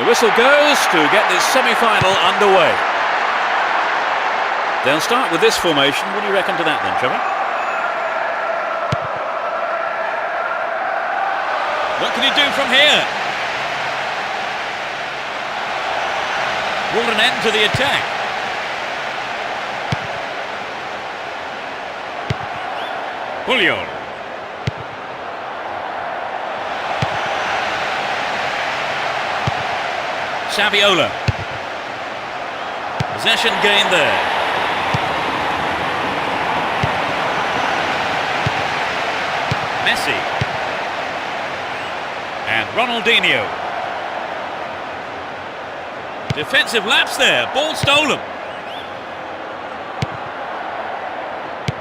The whistle goes to get this semi-final underway. They'll start with this formation. What do you reckon to that then, Trevor? What can he do from here? Brought an end to the attack. Julio. Saviola. Possession gained there. Messi. And Ronaldinho. Defensive lapse there. Ball stolen.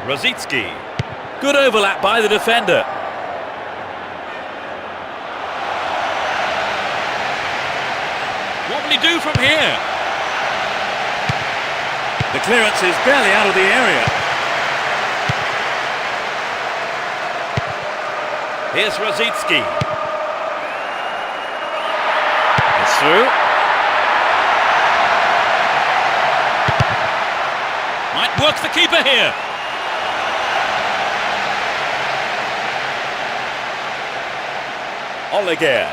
Rosicki. Good overlap by the defender. What will he do from here? The clearance is barely out of the area. Here's Rosicki. It's through. Might work the keeper here. Oliger.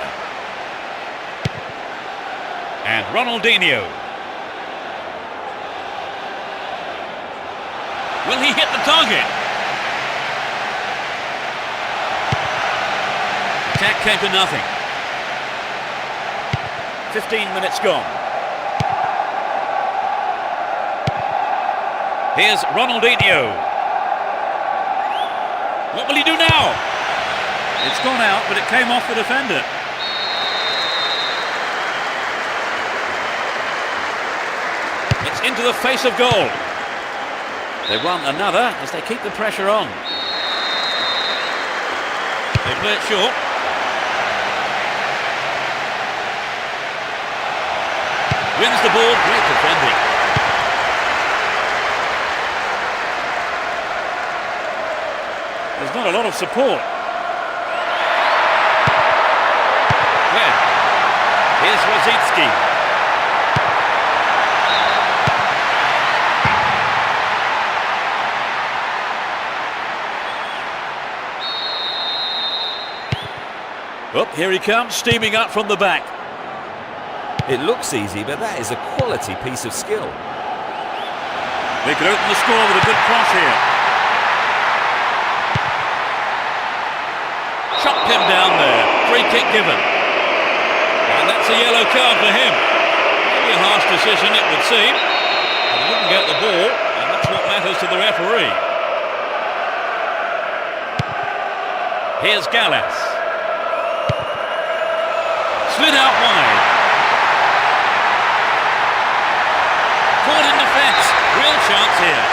And Ronaldinho. Will he hit the target? Attack came to nothing. 15 minutes gone. Here's Ronaldinho. What will he do now? It's gone out, but it came off the defender. It's into the face of goal. They won another as they keep the pressure on. They play it short. Wins the ball, great defending. There's not a lot of support. Here's Rosicki. Up, here he comes, steaming up from the back. It looks easy, but that is a quality piece of skill. They could open the score with a good cross here. Chopped him down there. Free kick given. And that's a yellow card for him. Maybe a harsh decision, it would seem. But he didn't get the ball, and that's what matters to the referee. Here's Gallas. Slid out wide. Caught in defence. Real chance here.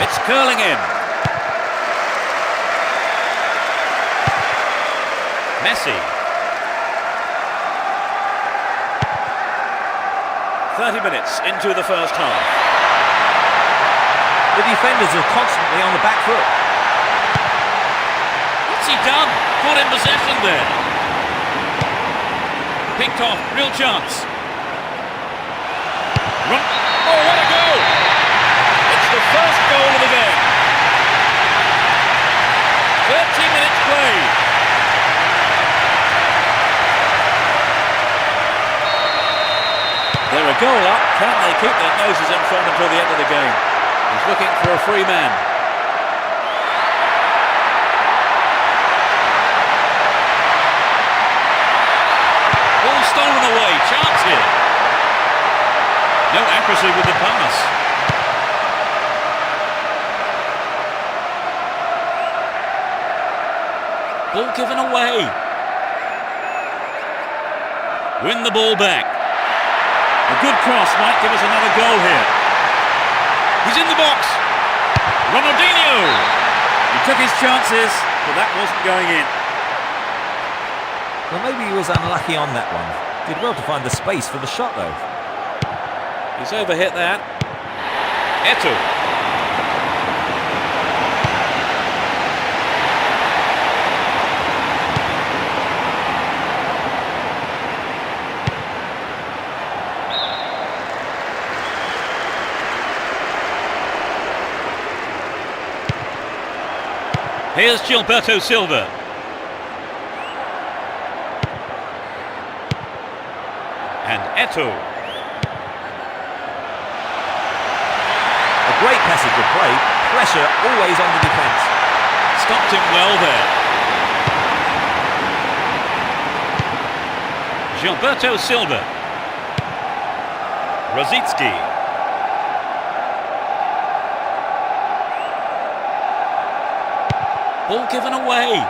It's curling in. Messi. 30 minutes into the first half. The defenders are constantly on the back foot. What's he done? Caught in possession there. Picked off. Real chance. Run. Oh, what a goal! It's the first goal of the game. 30 minutes played. They're a goal up. Can they keep their noses in front until the end of the game? He's looking for a free man. Ball stolen away. Chance here. No accuracy with the pass. Ball given away. Win the ball back. A good cross might give us another goal here. He's in the box. Ronaldinho. He took his chances, but that wasn't going in. Well, maybe he was unlucky on that one. Did well to find the space for the shot, though. He's overhit that. Eto'o. Here's Gilberto Silva. And Eto'o. A great passage of play. Pressure always on the defence. Stopped him well there. Gilberto Silva. Rosicki. Ball given away.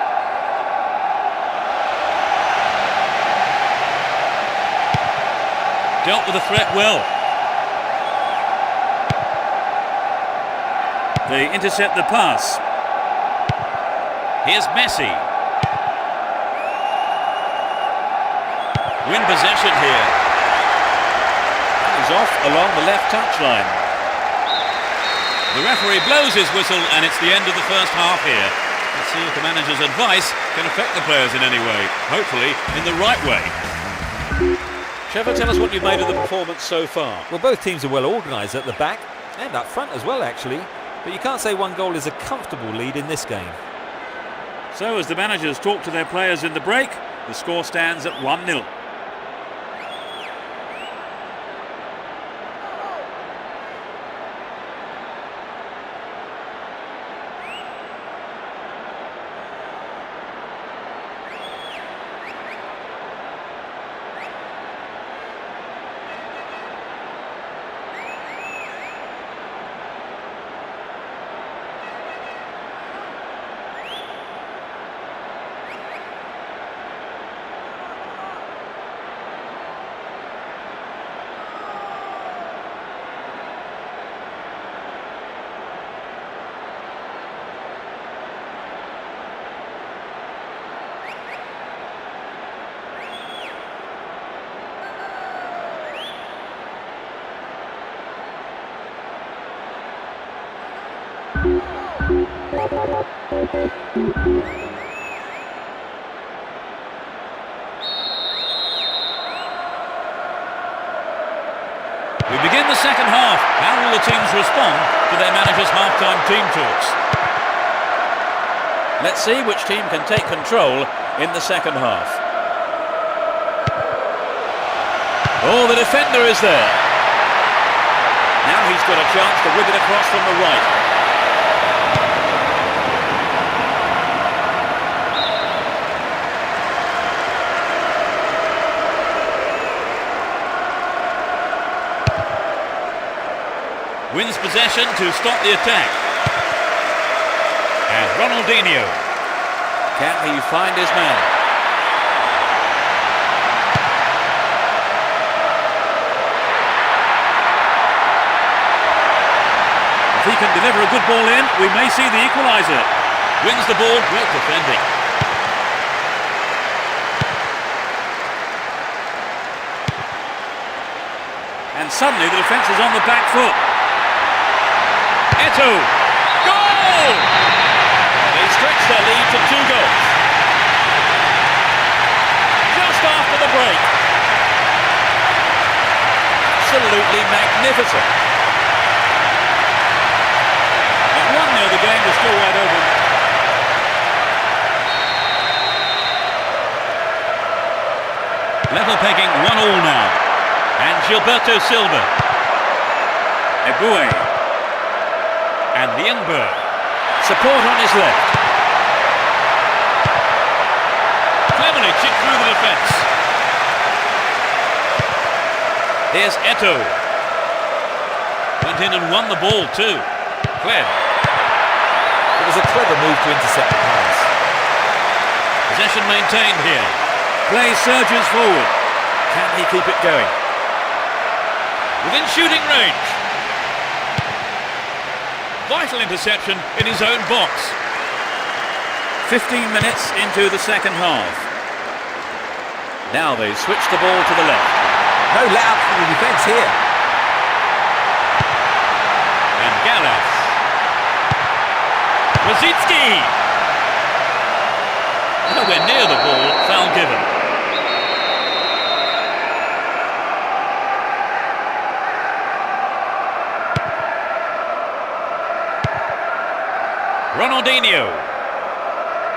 Dealt with the threat well. They intercept the pass. Here's Messi. Win possession here. He's off along the left touchline. The referee blows his whistle and it's the end of the first half here. Let's see if the manager's advice can affect the players in any way. Hopefully in the right way. Trevor, tell us what you've made of the performance so far. Well, both teams are well organised at the back and up front as well, actually. But you can't say one goal is a comfortable lead in this game. So as the managers talk to their players in the break, the score stands at 1-0. We begin the second half. How will the teams respond to their manager's half-time team talks? Let's see which team can take control in the second half. Oh, the defender is there. Now he's got a chance to whip it across from the right. Wins possession to stop the attack. And Ronaldinho. Can he find his man? If he can deliver a good ball in, we may see the equaliser. Wins the ball, great defending. And suddenly the defence is on the back foot. Eto'o. Goal! They stretch their lead to 2 goals. Just after the break. Absolutely magnificent. At 1-0, the game is still wide open. Level pegging 1-1 now. And Gilberto Silva. Eboué. And Lienberg. Support on his left. Cleverly chipped through the defence. Here's Eto'o. Went in and won the ball too. Clem. It was a clever move to intercept the pass. Possession maintained here. Play surges forward. Can he keep it going? Within shooting range. Vital interception in his own box. 15 minutes into the second half. Now they switch the ball to the left. No let up from the defence here. And Gallas. Rosicki. Nowhere near the ball, foul given. Ronaldinho.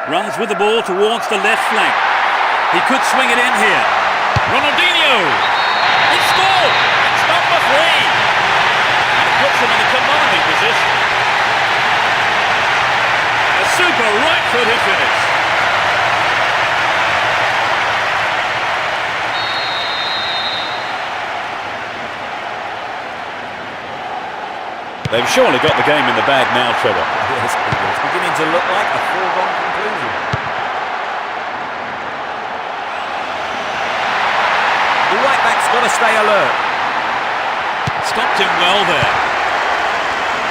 Runs with the ball towards the left flank. He could swing it in here. Ronaldinho. He scored. It's number 3. And it puts him in a commanding position. A super right-footed finish. They've surely got the game in the bag now, Trevor. Yes, it's beginning to look like a foregone conclusion. The right back's got to stay alert. Stopped him well there.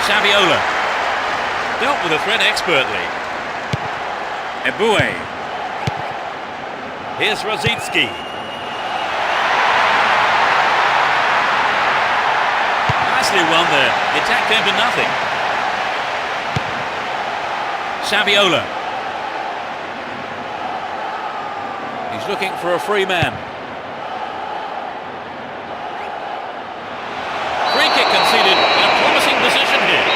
Saviola. Dealt with the threat expertly. Eboué. Here's Rosicki. Nicely won there. The attack came to nothing. Saviola. He's looking for a free man. Free kick conceded in a promising position here.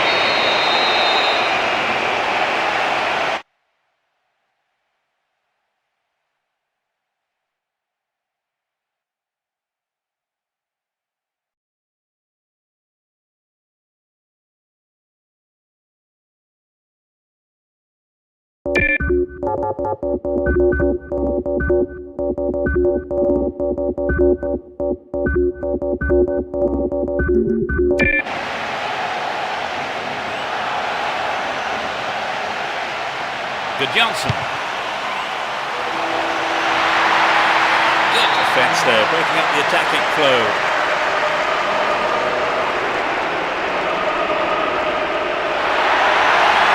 Good Johnson. Good defence there, breaking up the attacking flow.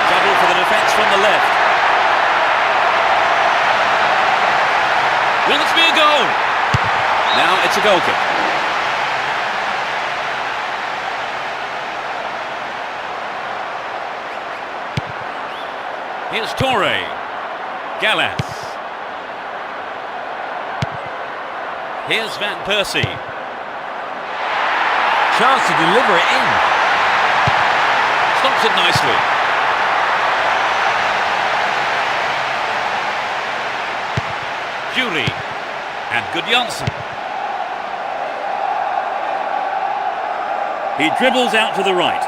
Trouble for the defence from the left. Will this be a goal? Now it's a goal kick. Here's Torre. Gallas. Here's Van Persie. Chance to deliver it in. Stops it nicely. Julie. And Gudjonsson. He dribbles out to the right.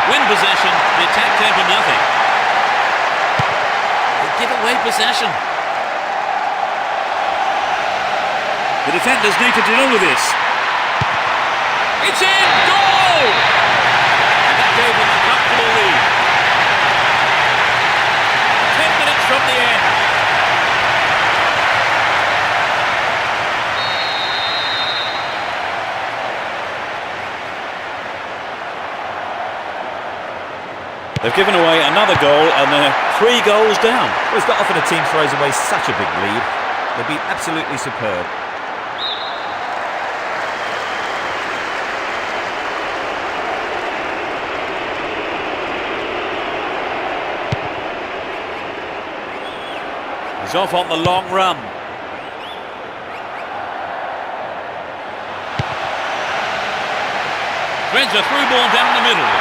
Win possession, the attack came to nothing. They give away possession. The defenders need to deal with this. It's in! Goal! And that gave them a comfortable lead. 10 minutes from the end. They've given away another goal and they're 3 goals down. Well, it's not often a team throws away such a big lead. They've been absolutely superb. He's off on the long run. Threads a through ball down the middle.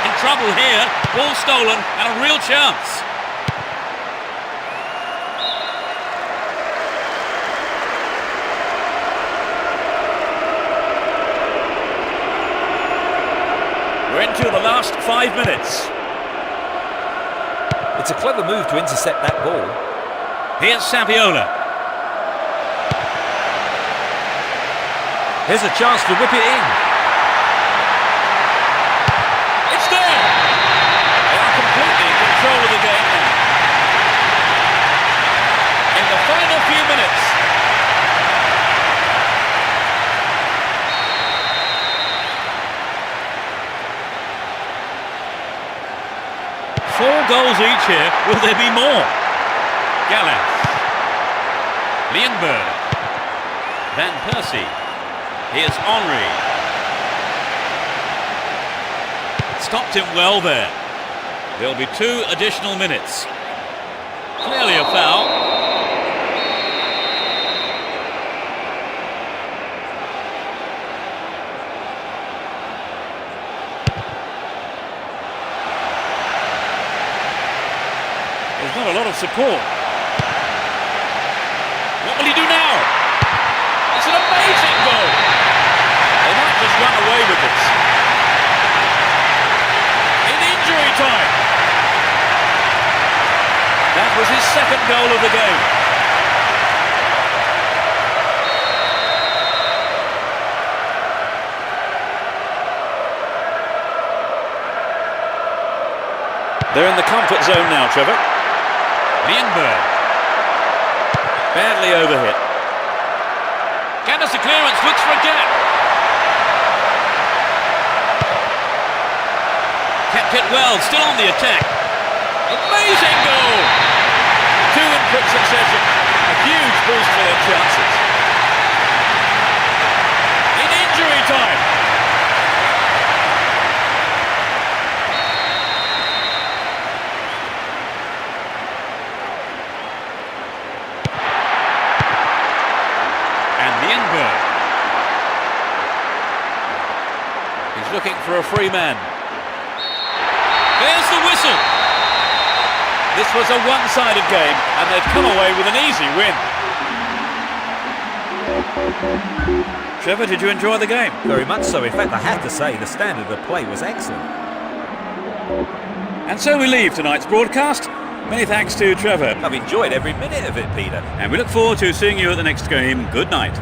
In trouble here, ball stolen and a real chance. We're into the last 5 minutes. It's a clever move to intercept that ball. Here's Saviola. Here's a chance to whip it in. It's there! They are completely in control of the game now. In the final few minutes. Four goals each here. Will there be more? Gallas. Lienberg. Van Persie. Here's Henry. Stopped him well there. There'll be 2 additional minutes. Clearly a foul. There's not a lot of support. What will he do now? It's an amazing goal. They might just run away with this. In injury time. That was his second goal of the game. They're in the comfort zone now, Trevor. Lienberg. Badly overhit. Gathers the clearance, looks for a gap. Kept it well, still on the attack. Amazing goal! 2 in quick succession. A huge boost for their chances. In injury time. Lienberg. He's looking for a free man. There's the whistle. This was a one-sided game and they've come away with an easy win. Trevor, did you enjoy the game? Very much so. In fact, I have to say the standard of play was excellent. And so we leave tonight's broadcast. Many thanks to Trevor. I've enjoyed every minute of it, Peter. And we look forward to seeing you at the next game. Good night.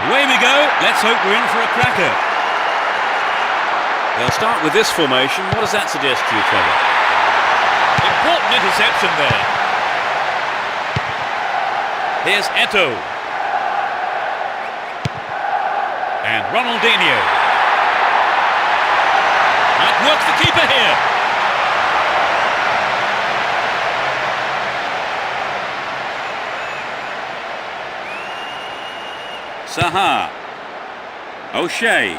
Away we go. Let's hope we're in for a cracker. They'll start with this formation. What does that suggest to you, Trevor? Important interception there. Here's Eto'o. And Ronaldinho. Might work the keeper here. Saha. O'Shea.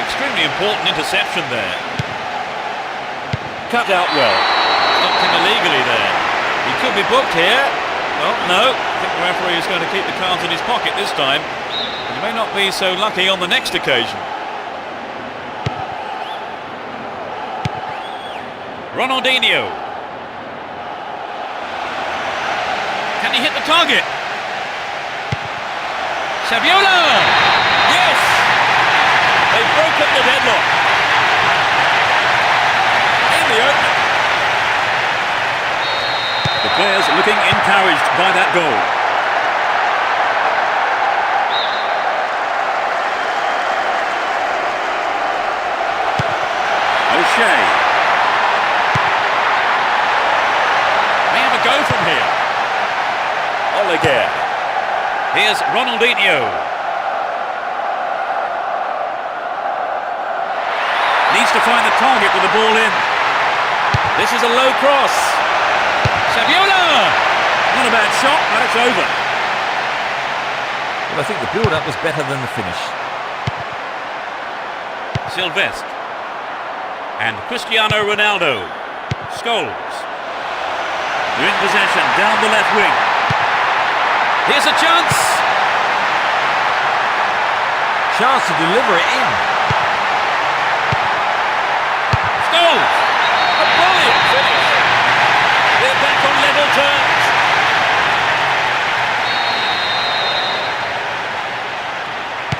Extremely important interception there. Cut out well. Stopped him illegally there. He could be booked here. Well, no. I think the referee is going to keep the cards in his pocket this time. He may not be so lucky on the next occasion. Ronaldinho. Can he hit the target? Saviola! Yes! They've broken the deadlock. In the opening. The players looking encouraged by that goal. O'Shea. May have a go from here. Oliger. Here's Ronaldinho. Needs to find the target with the ball in. This is a low cross. Saviola! Not a bad shot, but it's over. Well, I think the build-up was better than the finish. Sylvestre. And Cristiano Ronaldo. Scholes. They're in possession, down the left wing. Here's a chance. Chance to deliver it in. Goal! A brilliant finish. They're back on level terms.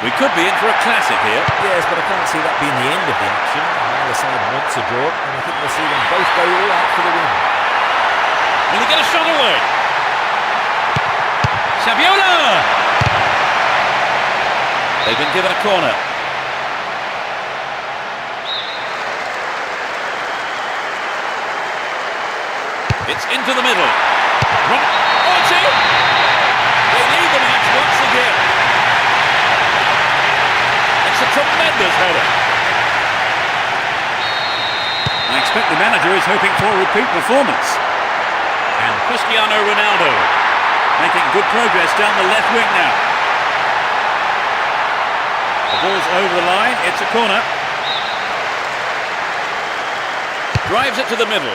We could be in for a classic here. Yes, but I can't see that being the end of the action. Neither side wants a draw, and I think we'll see them both go all out for the win. Will he get a shot away? Saviola! They've been given a corner. It's into the middle. Oh, it's in! They lead the match once again. It's a tremendous header. I expect the manager is hoping for a repeat performance. And Cristiano Ronaldo Making good progress down the left wing now. The ball's over the line, it's a corner. Drives it to the middle.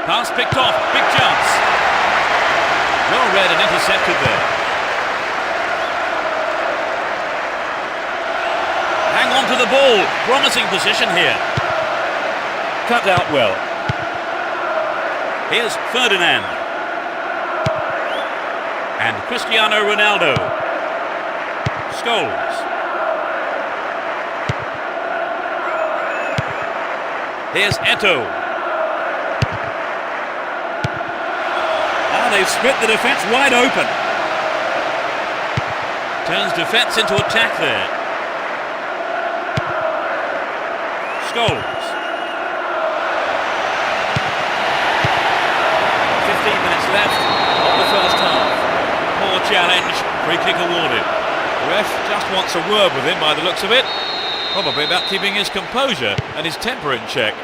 Pass picked off, big chance. Well read and intercepted there. Hang on to the ball, promising position here. Cut out well. Here's Ferdinand. And Cristiano Ronaldo. Scholes. Here's Eto'o. They've split the defence wide open. Turns defence into attack there. Scholes. 15 minutes left of the first half. Poor challenge, free kick awarded. The ref just wants a word with him by the looks of it. Probably about keeping his composure and his temper in check.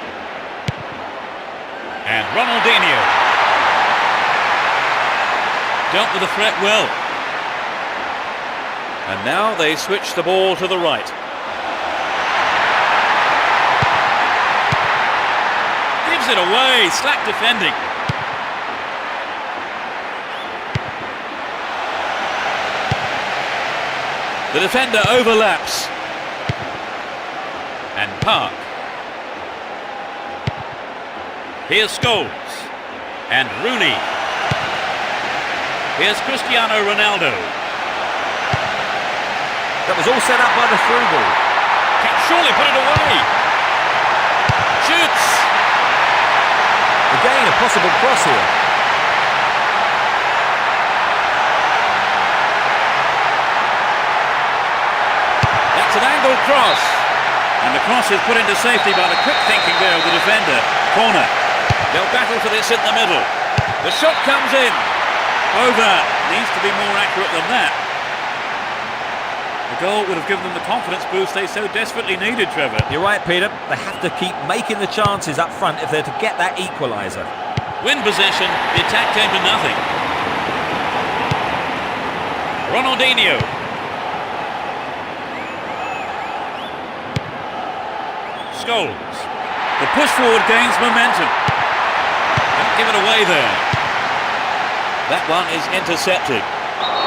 And Ronaldinho dealt with the threat well. And now they switch the ball to the right. Gives it away, slack defending. The defender overlaps. And Park. Here's Scholes. And Rooney. Here's Cristiano Ronaldo. That was all set up by the through ball. Can surely put it away. Shoots. Again, a possible cross here. That's an angled cross. And the cross is put into safety by the quick thinking there of the defender. Corner. They'll battle for this in the middle. The shot comes in. Over. Needs to be more accurate than that. The goal would have given them the confidence boost they so desperately needed, Trevor. You're right, Peter. They have to keep making the chances up front if they're to get that equaliser. Win possession, the attack came to nothing. Ronaldinho. Scholes. The push forward gains momentum. Don't give it away there. That one is intercepted.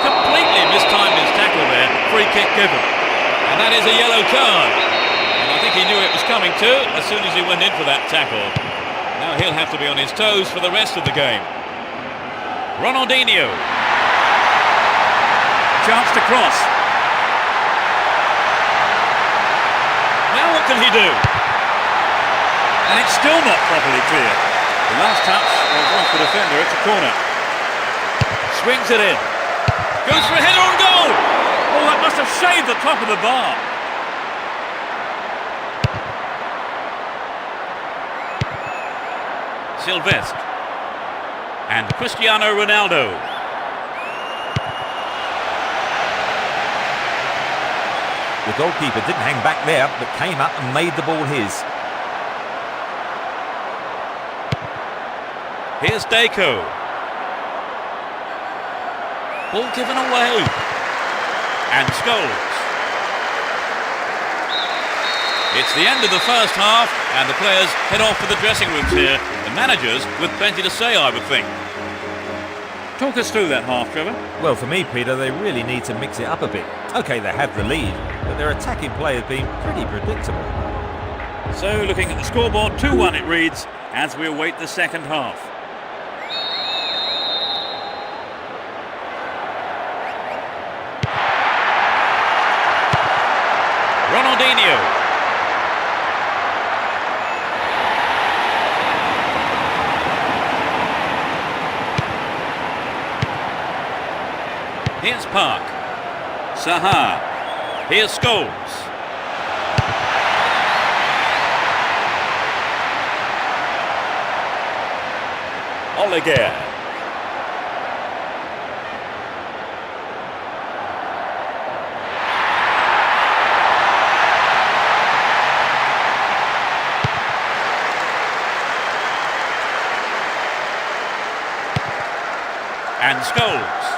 Completely mistimed his tackle there. Free kick given. And that is a yellow card. And I think he knew it was coming too as soon as he went in for that tackle. Now he'll have to be on his toes for the rest of the game. Ronaldinho. Chance to cross. Now what can he do? And it's still not properly cleared. The last touch was off the defender. It's a corner. Swings it in. Goes for a header on goal! Oh, that must have shaved the top of the bar. Sylvestre. And Cristiano Ronaldo. The goalkeeper didn't hang back there, but came up and made the ball his. Here's Deco. Ball given away. And Scholes. It's the end of the first half, and the players head off to the dressing rooms here. The managers with plenty to say, I would think. Talk us through that half, Trevor. Well, for me, Peter, they really need to mix it up a bit. OK, they have the lead, but their attacking play has been pretty predictable. So, looking at the scoreboard, 2-1 it reads, as we await the second half. Ronaldinho. Here's Park. Saha. Here's Scholes. Oleguer. And Scholes.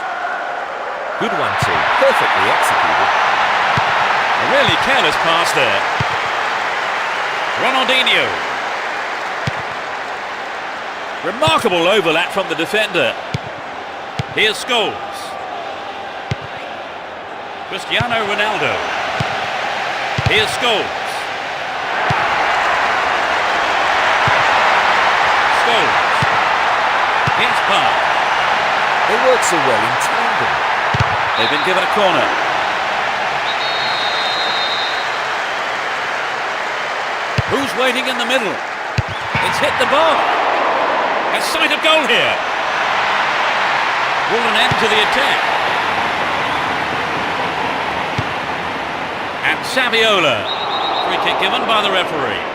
Good one too, perfectly executed. A really careless pass there. Ronaldinho. Remarkable overlap from the defender. Here's Scholes. Cristiano Ronaldo. Here's Scholes. Scholes. Here's Park. They work so well in tandem. They've been given a corner. Who's waiting in the middle? It's hit the bar. A sight of goal here. Brought an end to the attack. And Saviola. Free kick given by the referee.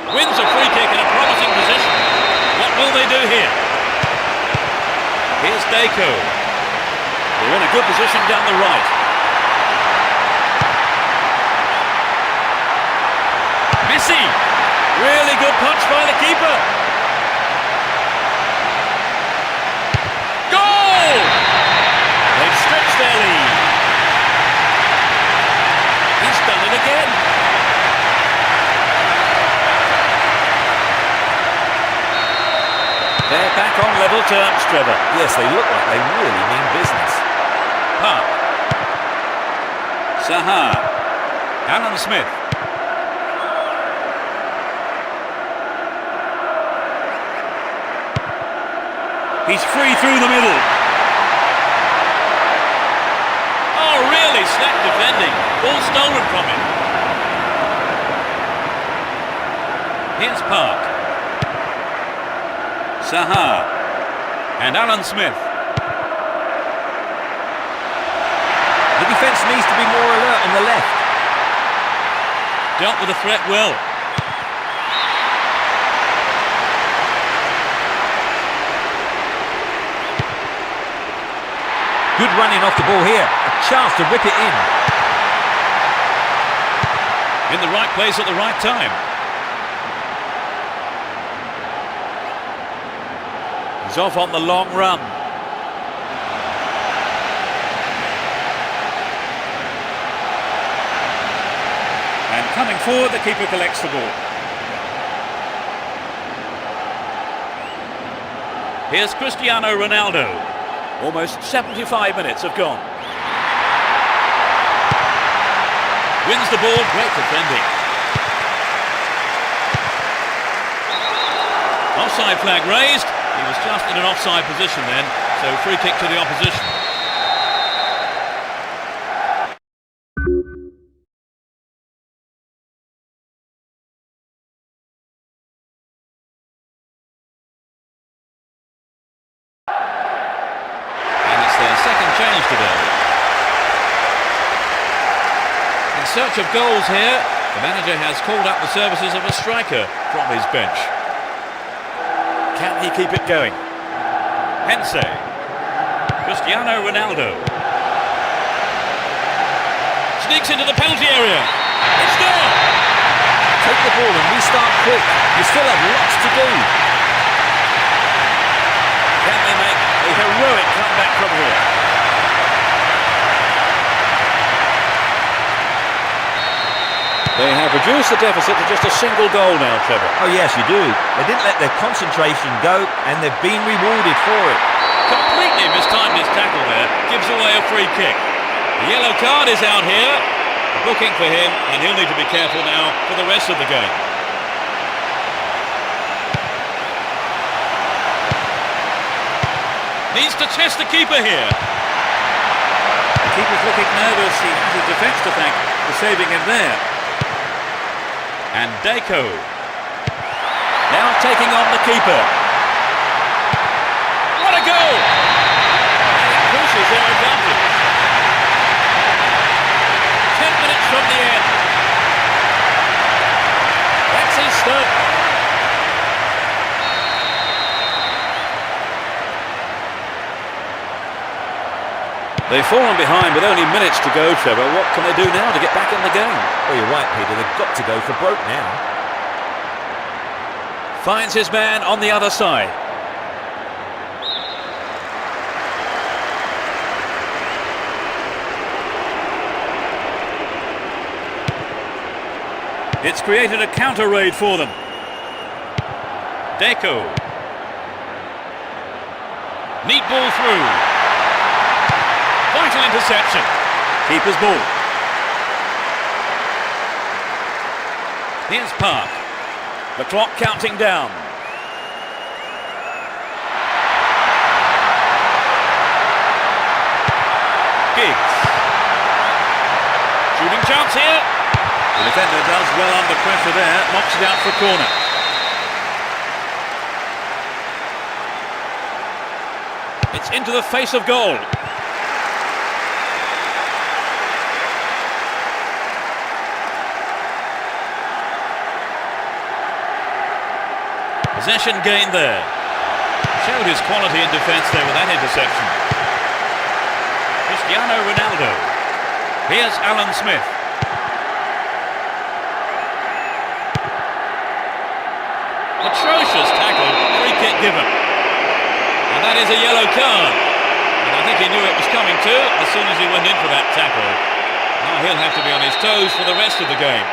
Wins a free kick in a promising position. What will they do here? Here's Deco. They're in a good position down the right. Messi! Really good punch by the keeper. Goal! They've stretched their lead. He's done it again. They're back on level terms, Trevor. Yes, they look like they really mean business. Park. Saha. Alan Smith. He's free through the middle. Oh, really slack defending. Ball stolen from him. Here's Park. Saha. And Alan Smith. The defence needs to be more alert on the left. Dealt with the threat well. Good running off the ball here. A chance to rip it in. In the right place at the right time. He's off on the long run. And coming forward, the keeper collects the ball. Here's Cristiano Ronaldo. Almost 75 minutes have gone. Wins the ball, great defending. Offside flag raised. He was just in an offside position then, so free kick to the opposition. And it's their second change today. In search of goals here, the manager has called up the services of a striker from his bench. Can he keep it going? Pense. Cristiano Ronaldo. Sneaks into the penalty area. It's there! Take the ball and restart quick. You still have lots to do. Can they make a heroic comeback from here? They have reduced the deficit to just a single goal now, Trevor. Oh yes, you do. They didn't let their concentration go, and they've been rewarded for it. Completely mistimed his tackle there. Gives away a free kick. The yellow card is out here. A booking for him, and he'll need to be careful now for the rest of the game. Needs to test the keeper here. The keeper's looking nervous. He has his defence to thank for saving him there. And Deco. Now taking on the keeper. What a goal! And it pushes their advantage. 10 minutes from the end. That's his start. They've fallen behind with only minutes to go, Trevor. What can they do now to get back in the game? Well, you're right, Peter. They've got to go for broke now. Finds his man on the other side. It's created a counter raid for them. Deco. Neat ball through. Vital interception. Keeper's ball. Here's Park. The clock counting down. Giggs. Shooting chance here. The defender does well under pressure there. Knocks it out for a corner. It's into the face of goal. Possession gained there. Showed his quality in defence there with that interception. Cristiano Ronaldo. Here's Alan Smith. Atrocious tackle, free kick given. And that is a yellow card. And I think he knew it was coming too as soon as he went in for that tackle. Now he'll have to be on his toes for the rest of the game.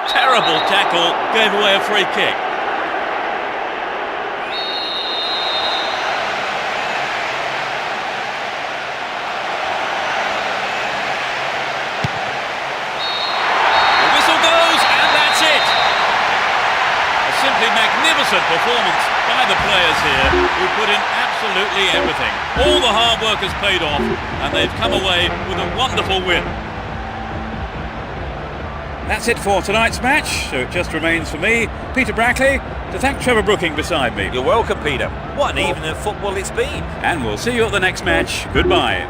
Terrible tackle, gave away a free kick. The whistle goes, and that's it. A simply magnificent performance by the players here, who put in absolutely everything. All the hard work has paid off, and they've come away with a wonderful win. That's it for tonight's match, so it just remains for me, Peter Brackley, to thank Trevor Brooking beside me. You're welcome, Peter. What an evening of football it's been. And we'll see you at the next match. Goodbye.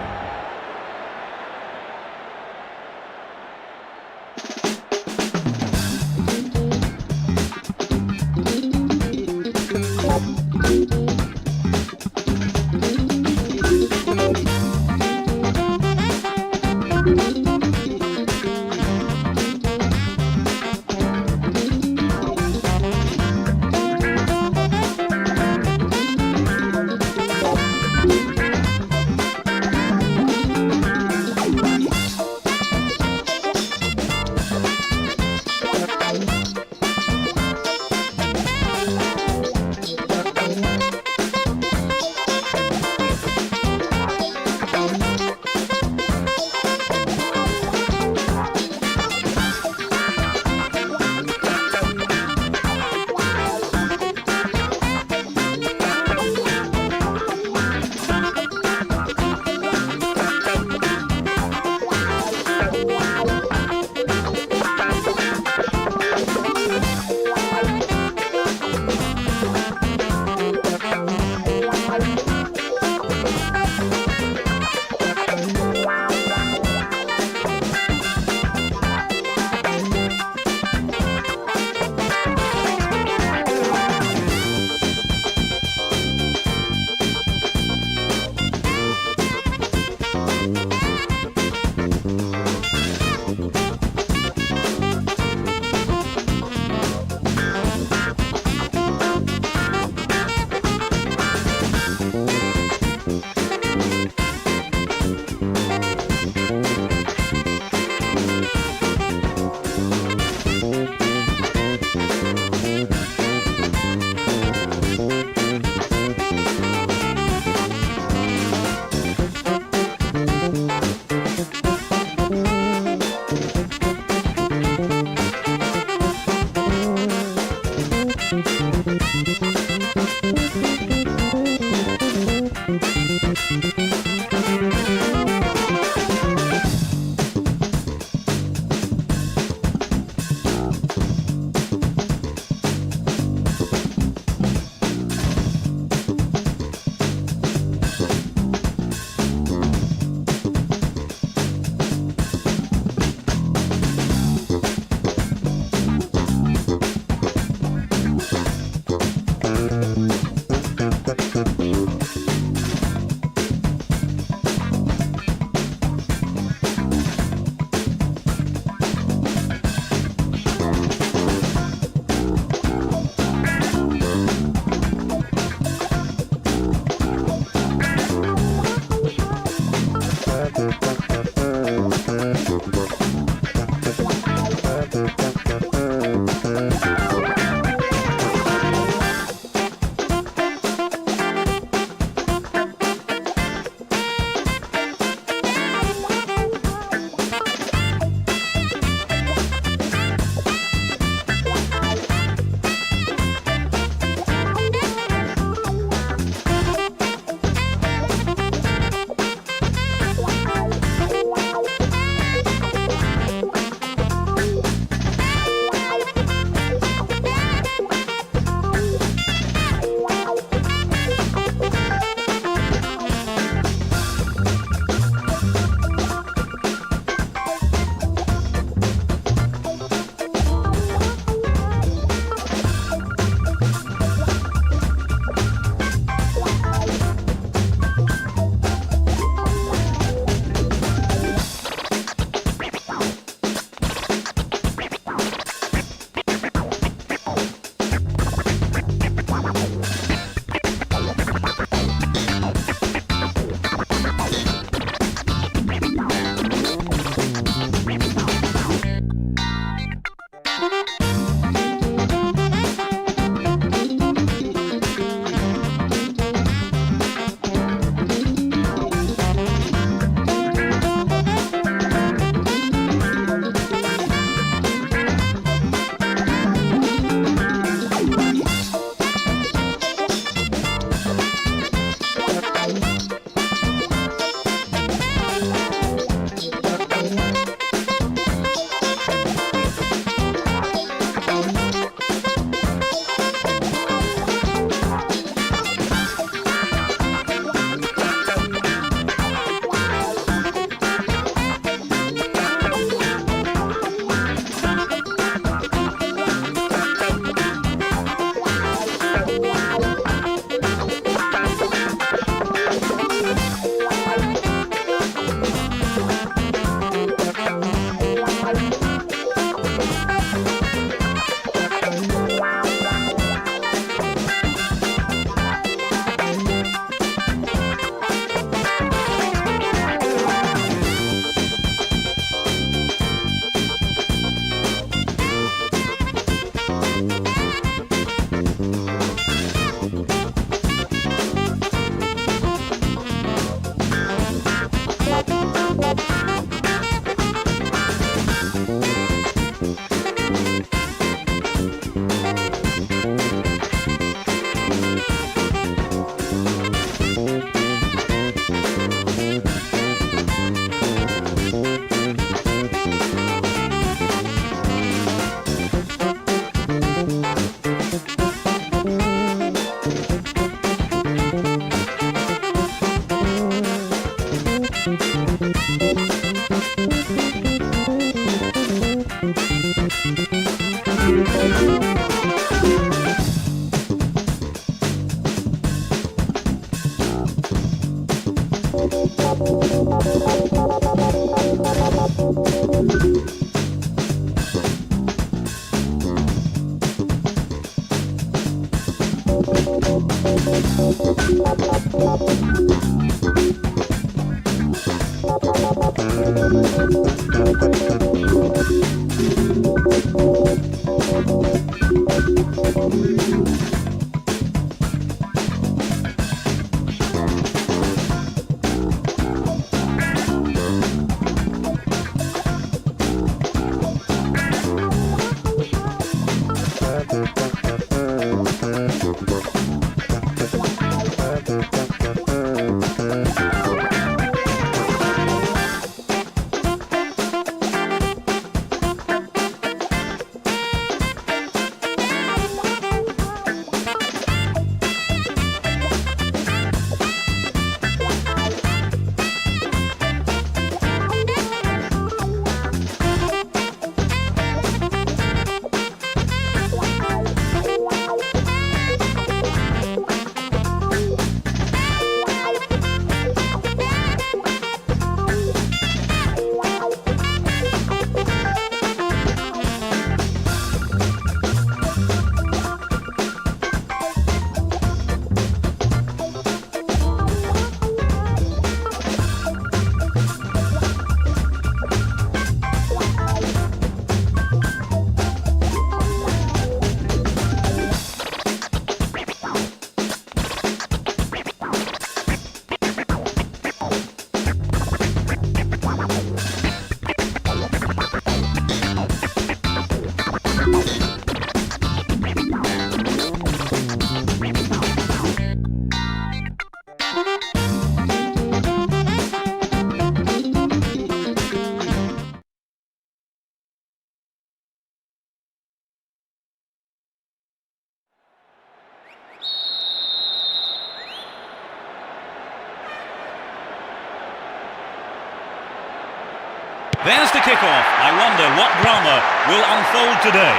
There's the kickoff. I wonder what drama will unfold today.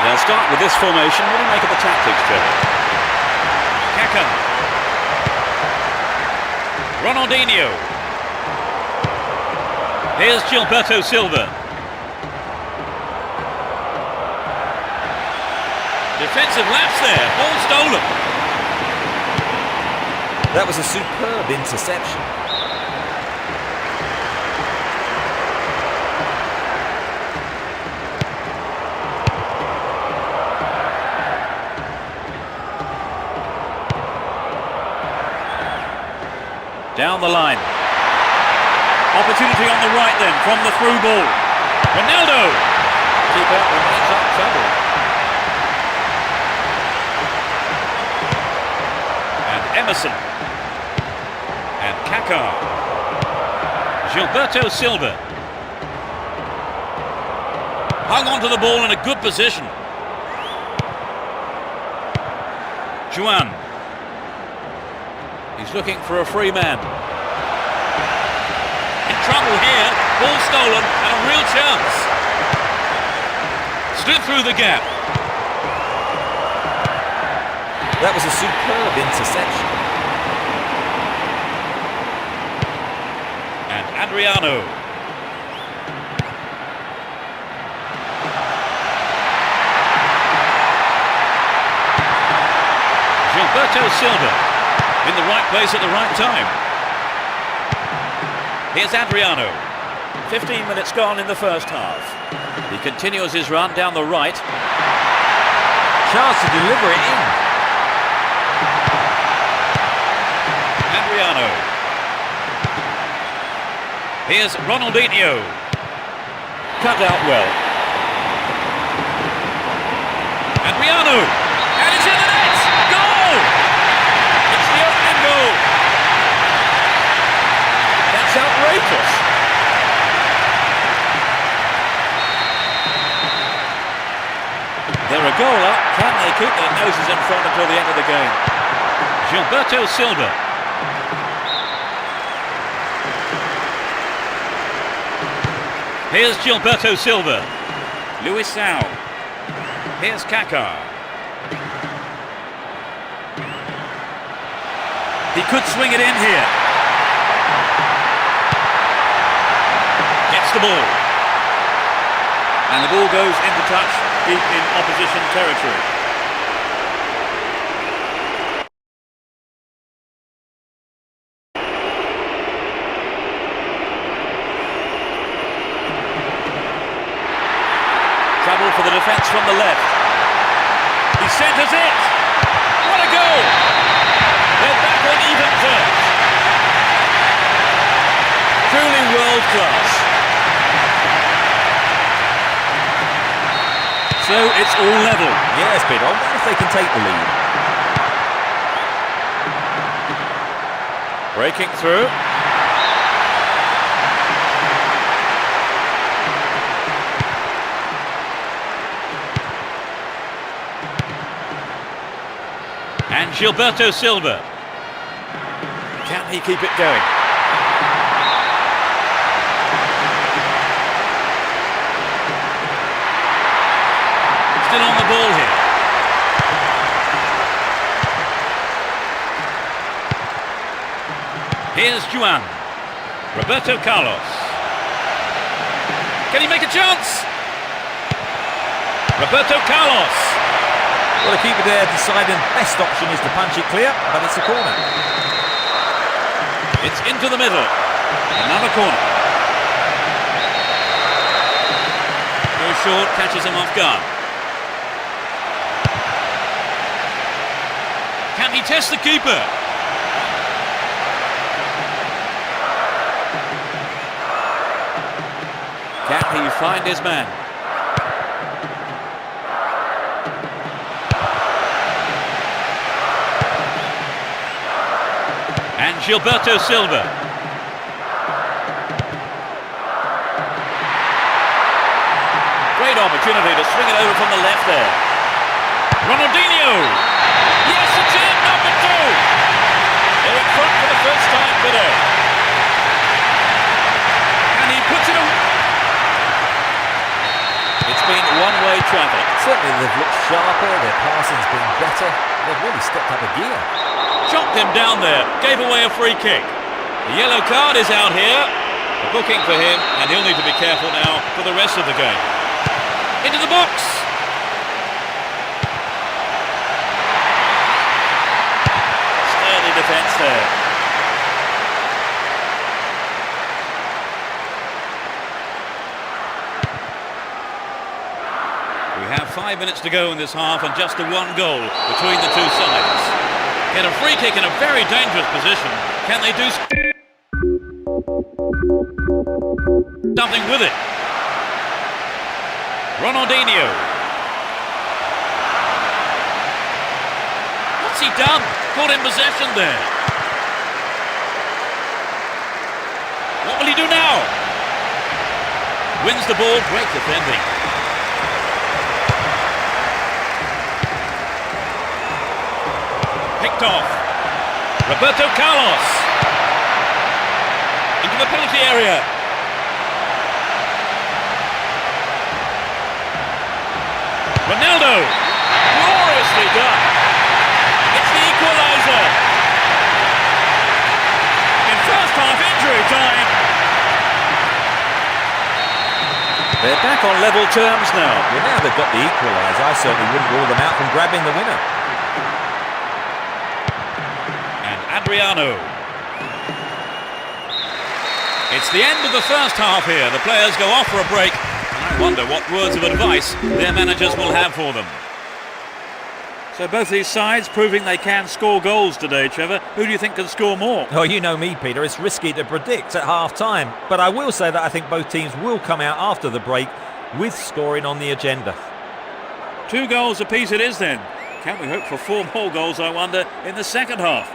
They'll start with this formation. What do you make of the tactics, Trevor? Kaka. Ronaldinho. Here's Gilberto Silva. Defensive lapse there. Ball stolen. That was a superb interception. Down the line. Opportunity on the right then from the through ball. Ronaldo. Keeper remains up trouble. And Emerson. And Kaka. Gilberto Silva. Hung onto the ball in a good position. Juan. He's looking for a free man. In trouble here. Ball stolen and a real chance. Slid through the gap. That was a superb interception. And Adriano. Gilberto Silva. In the right place at the right time. Here's Adriano. 15 minutes gone in the first half. He continues his run down the right. Chance to deliver it in. Adriano. Here's Ronaldinho. Cut out well. Adriano. And it's in the net. Goal! It's the opening goal. That's outrageous. They're a goal up. Can they keep their noses in front until the end of the game? Gilberto Silva. Here's Gilberto Silva. Luisao. Here's Kaka. He could swing it in here. Gets the ball. And the ball goes into touch deep in opposition territory. Trouble for the defence from the left. He centres it. What a goal! They're back on even terms. Truly world class. So it's all level. Yes, Peter. I wonder if they can take the lead. Breaking through. And Gilberto Silva. Can he keep it going? Still on the ball here. Here's Juan. Roberto Carlos. Can he make a chance? Roberto Carlos. Well, the keeper there deciding best option is to punch it clear, but it's a corner. It's into the middle. Another corner. Goes short, catches him off guard. Can he test the keeper? Can he find his man? And Gilberto Silva. Great opportunity to swing it over from the left there. Ronaldinho. Yes, it's in, number 2. They're in front for the first time today. And he puts it away. It's been one-way traffic. Certainly they've looked sharper, their passing's been better. They've really stepped up a gear. Chopped him down there, gave away a free kick. The yellow card is out here. A booking for him, and he'll need to be careful now for the rest of the game. Into the box. Sturdy defence there. We have 5 minutes to go in this half and just the one goal between the two sides. Get a free kick in a very dangerous position. Can they do something with it? Ronaldinho. What's he done? Caught in possession there. What will he do now? Wins the ball, great defending. Picked off. Roberto Carlos. Into the penalty area. Ronaldo. Gloriously done. It's the equaliser. In first half injury time. They're back on level terms now. Well, now they've got the equaliser, I certainly wouldn't rule them out from grabbing the winner. Adriano. It's the end of the first half here. The players go off for a break. I wonder what words of advice their managers will have for them. So both these sides proving they can score goals today, Trevor. Who do you think can score more? Oh, you know me, Peter. It's risky to predict at half-time. But I will say that I think both teams will come out after the break with scoring on the agenda. 2 goals apiece it is then. Can we hope for 4 more goals, I wonder, in the second half?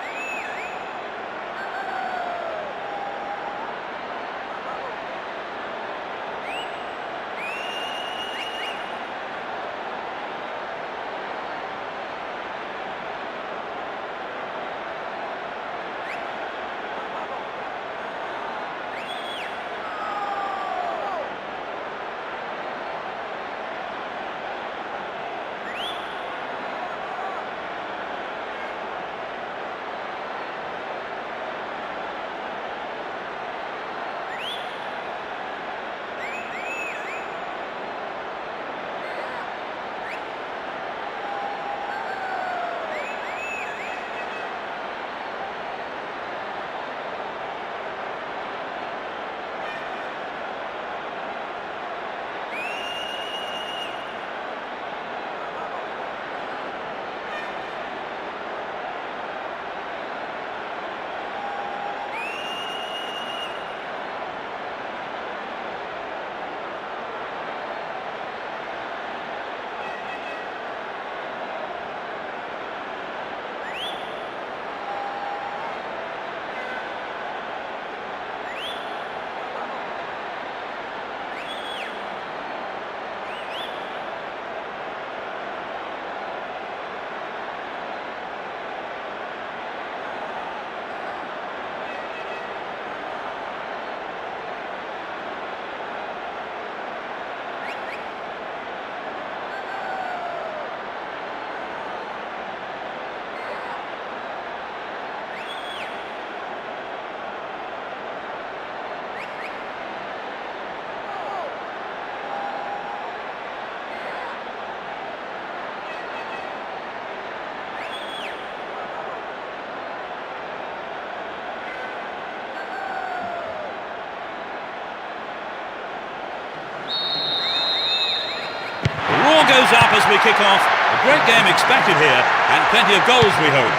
is up as we kick off. A great game expected here, and plenty of goals, we hope.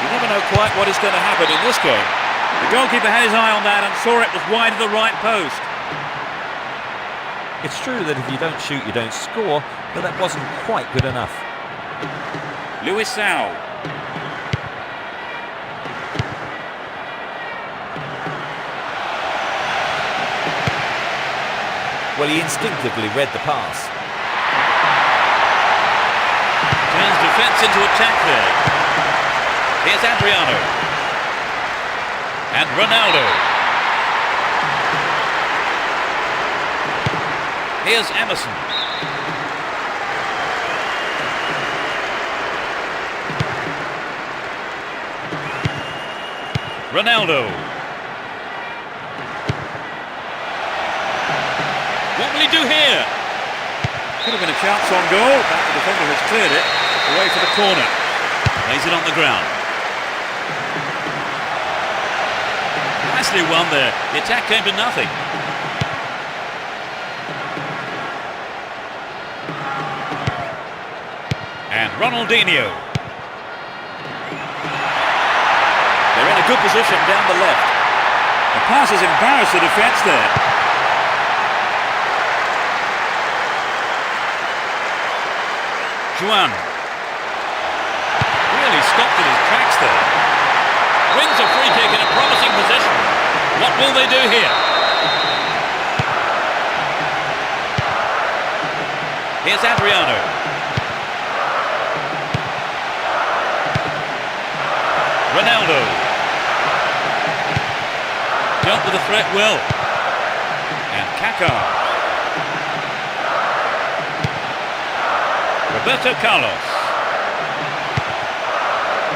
You never know quite what is going to happen in this game. The goalkeeper had his eye on that and saw it was wide of the right post. It's true that if you don't shoot, you don't score, but that wasn't quite good enough. Luis Sao. Well, he instinctively read the pass. Turns defence into attack there. Here's Adriano. And Ronaldo. Here's Emerson. Ronaldo. What will he do here? Could have been a chance on goal, but the defender has cleared it away for the corner. Lays it on the ground. Nicely won there. The attack came to nothing. And Ronaldinho. They're in a good position down the left. The pass has embarrassed the defence there. Juan. Really stopped in his tracks there. Wins a free kick in a promising position. What will they do here? Here's Adriano. Ronaldo. Dealt with the threat well. And Kaká. Roberto Carlos.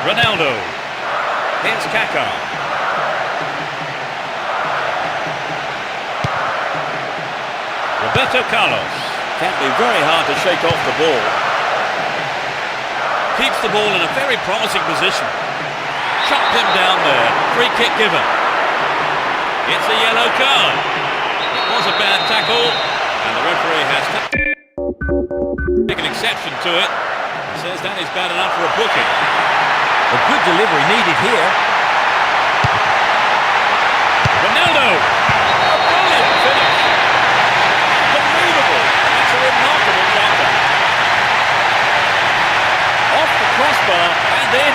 Ronaldo. Here's Kaká. Roberto Carlos. Can be very hard to shake off the ball. Keeps the ball in a very promising position. Chopped him down there. Free kick given. It's a yellow card. It was a bad tackle, and the referee has taken exception to it. He says that is bad enough for a booking. A good delivery needed here. Ronaldo! A brilliant finish! Unbelievable! That's a remarkable counter. Off the crossbar and in.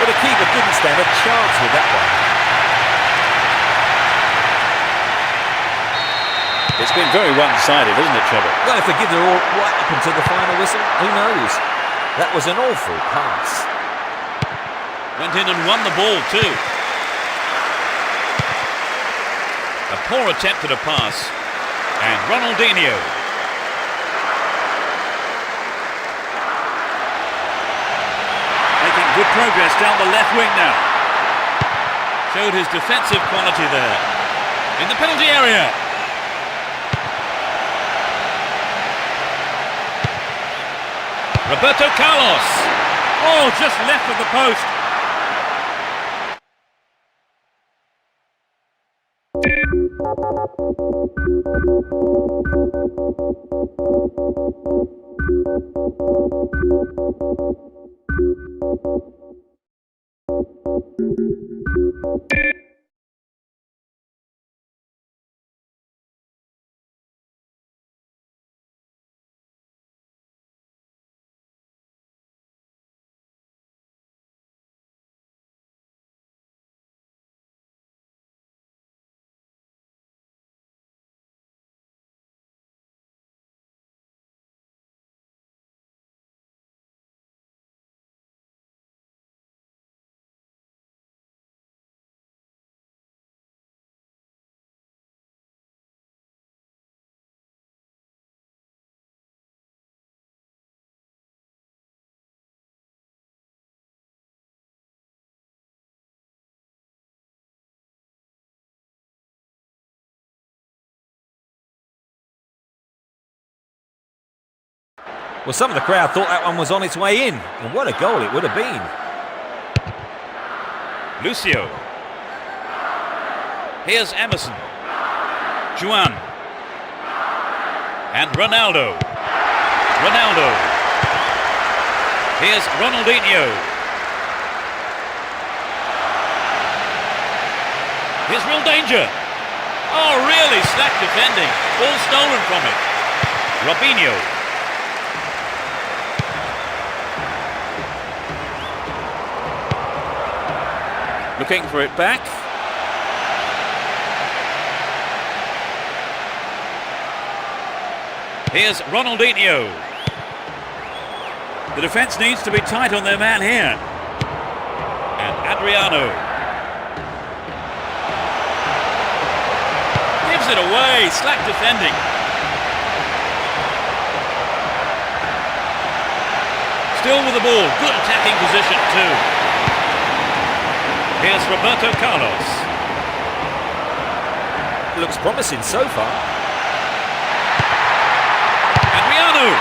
But the keeper didn't stand a chance with that one. It's been very one-sided, isn't it, Trevor? Well, if they give their all right up until the final whistle, who knows? That was an awful pass. Went in and won the ball too. A poor attempt at a pass. And Ronaldinho. Making good progress down the left wing now. Showed his defensive quality there. In the penalty area. Roberto Carlos. Oh, just left of the post. Well, some of the crowd thought that one was on its way in. And what a goal it would have been. Lucio. Here's Emerson. Juan. And Ronaldo. Here's Ronaldinho. Here's real danger. Oh, really slack defending. Ball stolen from him. Robinho. Looking for it back. Here's Ronaldinho. The defence needs to be tight on their man here. And Adriano. Gives it away. Slack defending. Still with the ball. Good attacking position too. Here's Roberto Carlos. Looks promising so far. Adriano.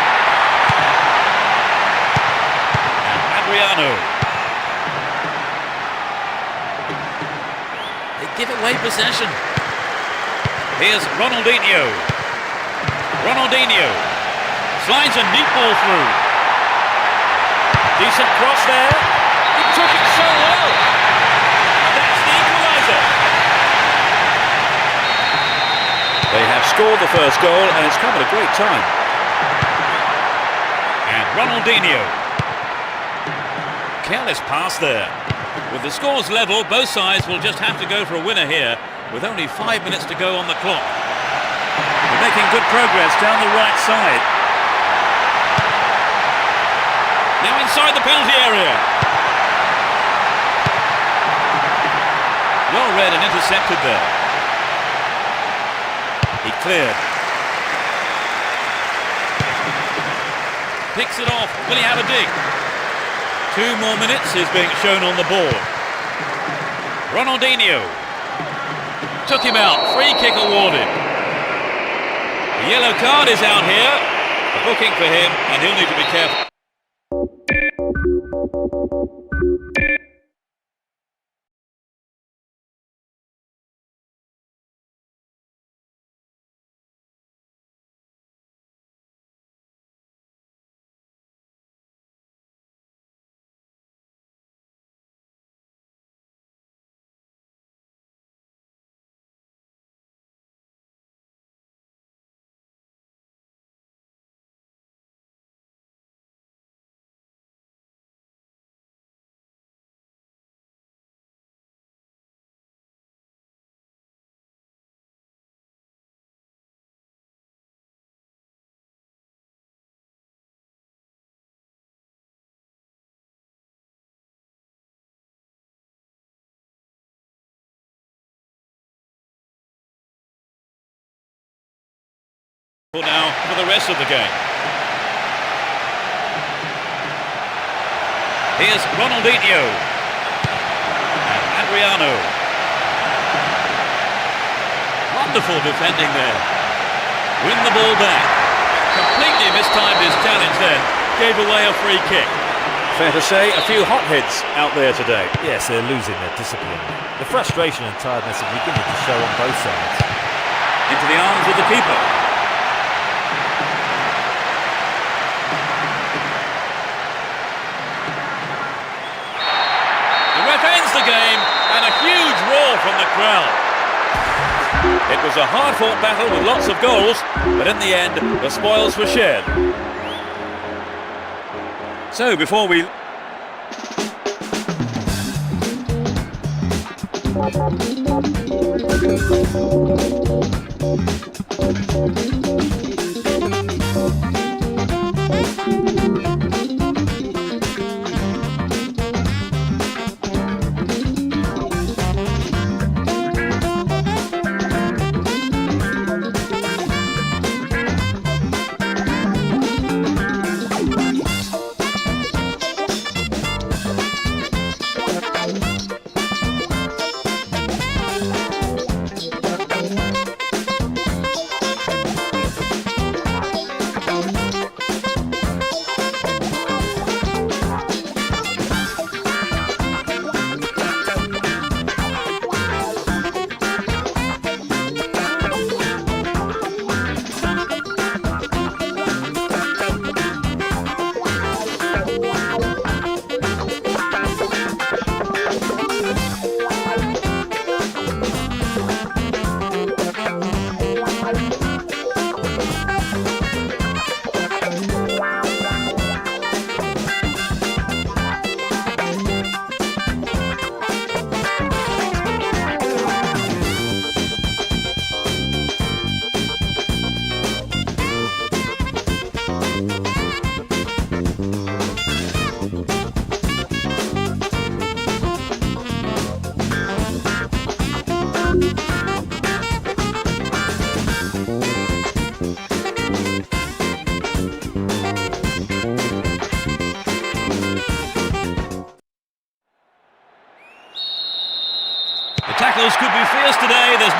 They give away possession. Here's Ronaldinho. Slides a neat ball through. Decent cross there. He took it so well. That's the equaliser. They have scored the first goal and it's come at a great time. And Ronaldinho. Careless pass there. With the scores level, both sides will just have to go for a winner here, with only 5 minutes to go on the clock. They're making good progress down the right side. Now inside the penalty area. Well read and intercepted there. He cleared. Picks it off. Will he have a dig? 2 more minutes is being shown on the board. Ronaldinho took him out. Free kick awarded. The yellow card is out here. A booking for him, and he'll need to be careful. Now for the rest of the game. Here's Ronaldinho and Adriano. Wonderful defending there. Win the ball back. Completely mistimed his challenge then. Gave away a free kick. Fair to say, a few hotheads out there today. Yes, they're losing their discipline. The frustration and tiredness are beginning to show on both sides. Into the arms of the keeper. The game and a huge roar from the crowd. It was a hard-fought battle with lots of goals, but in the end, the spoils were shared. So, before we...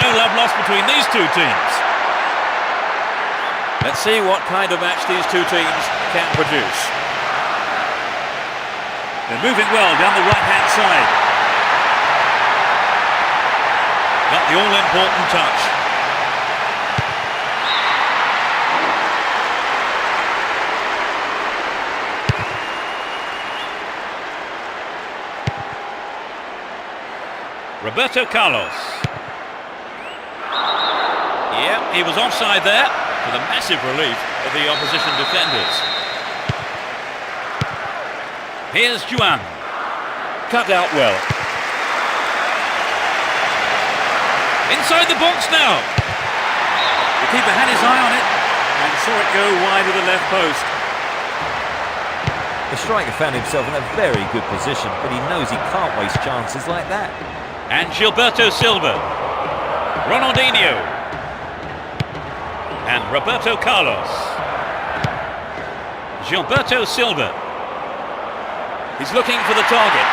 no love lost between these two teams. Let's see what kind of match these two teams can produce. They're moving well down the right-hand side. Got the all-important touch. Roberto Carlos. Yeah, he was offside there, for the massive relief of the opposition defenders. Here's Juan. Cut out well. Inside the box now. The keeper had his eye on it and saw it go wide of the left post. The striker found himself in a very good position, but he knows he can't waste chances like that. And Gilberto Silva. Ronaldinho. And Roberto Carlos. Gilberto Silva. He's looking for the target.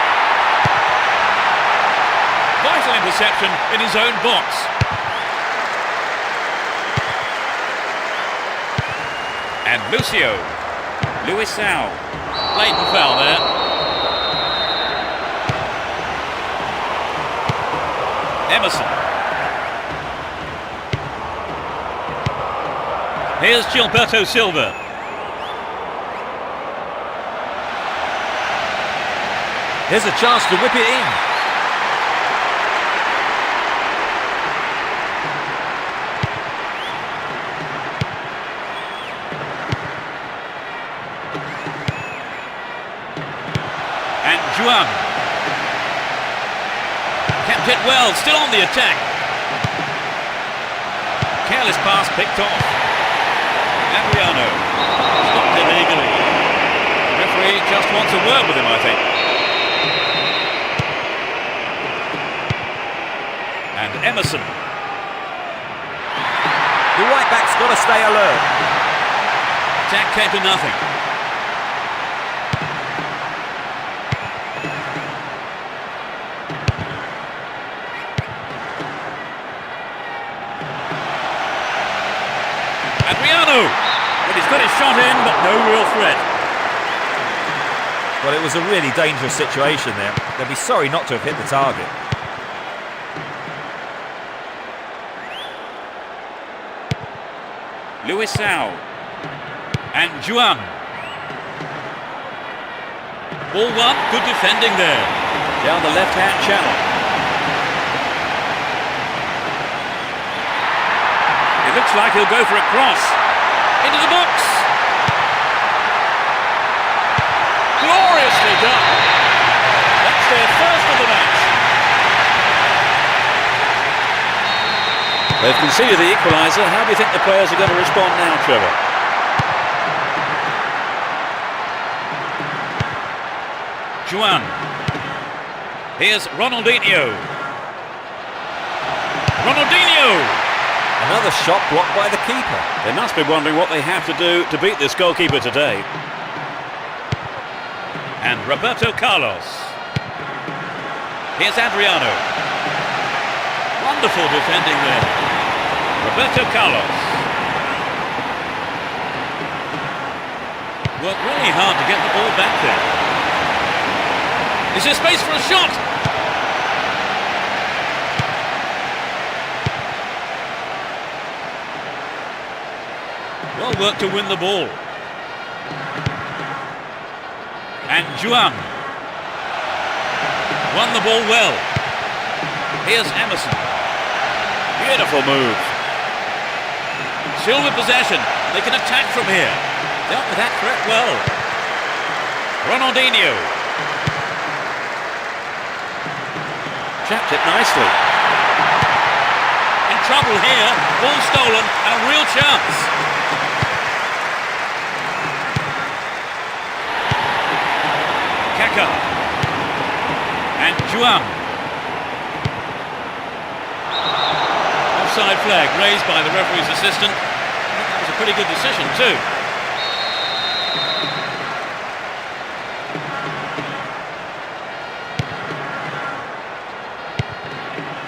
Vital interception in his own box. And Luisao. Blatant foul there. Emerson. Here's Gilberto Silva. Here's a chance to whip it in. And Juan. Kept it well, still on the attack. Careless pass picked off. Adriano. Stopped illegally. The referee just wants a word with him, I think. And Emerson. The right back's got to stay alert. Attack came to nothing. Adriano! Well, he's got his shot in, but no real threat. Well, it was a really dangerous situation there. They'll be sorry not to have hit the target. Luisao. And Juan. Ball one, good defending there. Down the left-hand channel. It looks like he'll go for a cross. Into the box. Gloriously done. That's their first of the match. They've conceded the equaliser. How do you think the players are going to respond now, Trevor? Juan. Here's Ronaldinho. Ronaldinho! Another shot blocked by the keeper. They must be wondering what they have to do to beat this goalkeeper today. And Roberto Carlos. Here's Adriano. Wonderful defending there. Roberto Carlos. Worked really hard to get the ball back there. Is there space for a shot? Well worked to win the ball. And Juan. Won the ball well. Here's Emerson. Beautiful move. Still with possession. They can attack from here. Dealt with that threat well. Ronaldinho. Chapped it nicely. In trouble here. Ball stolen and a real chance. Kaka. And Juan. Offside flag raised by the referee's assistant. I think that was a pretty good decision too.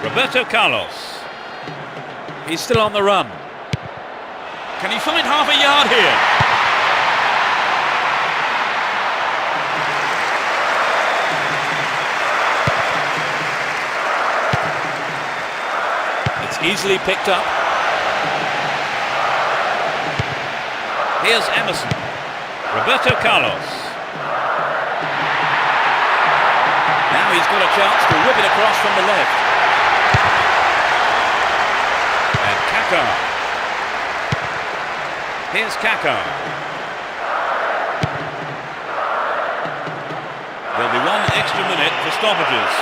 Roberto Carlos. He's still on the run. Can he find half a yard here? It's easily picked up. Here's Emerson. Roberto Carlos. Now he's got a chance to whip it across from the left. And Kaká. Here's Kaká. There'll be 1 extra minute for stoppages.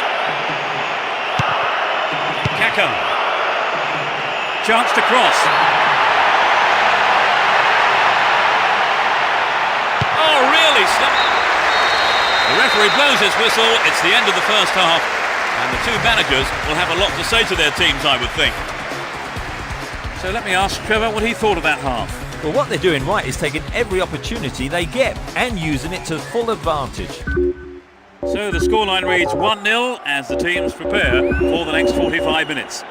Kaká. Chance to cross. Oh, really? The referee blows his whistle. It's the end of the first half. And the two managers will have a lot to say to their teams, I would think. So let me ask Trevor what he thought of that half. Well, what they're doing right is taking every opportunity they get and using it to full advantage. So the scoreline reads 1-0 as the teams prepare for the next 45 minutes.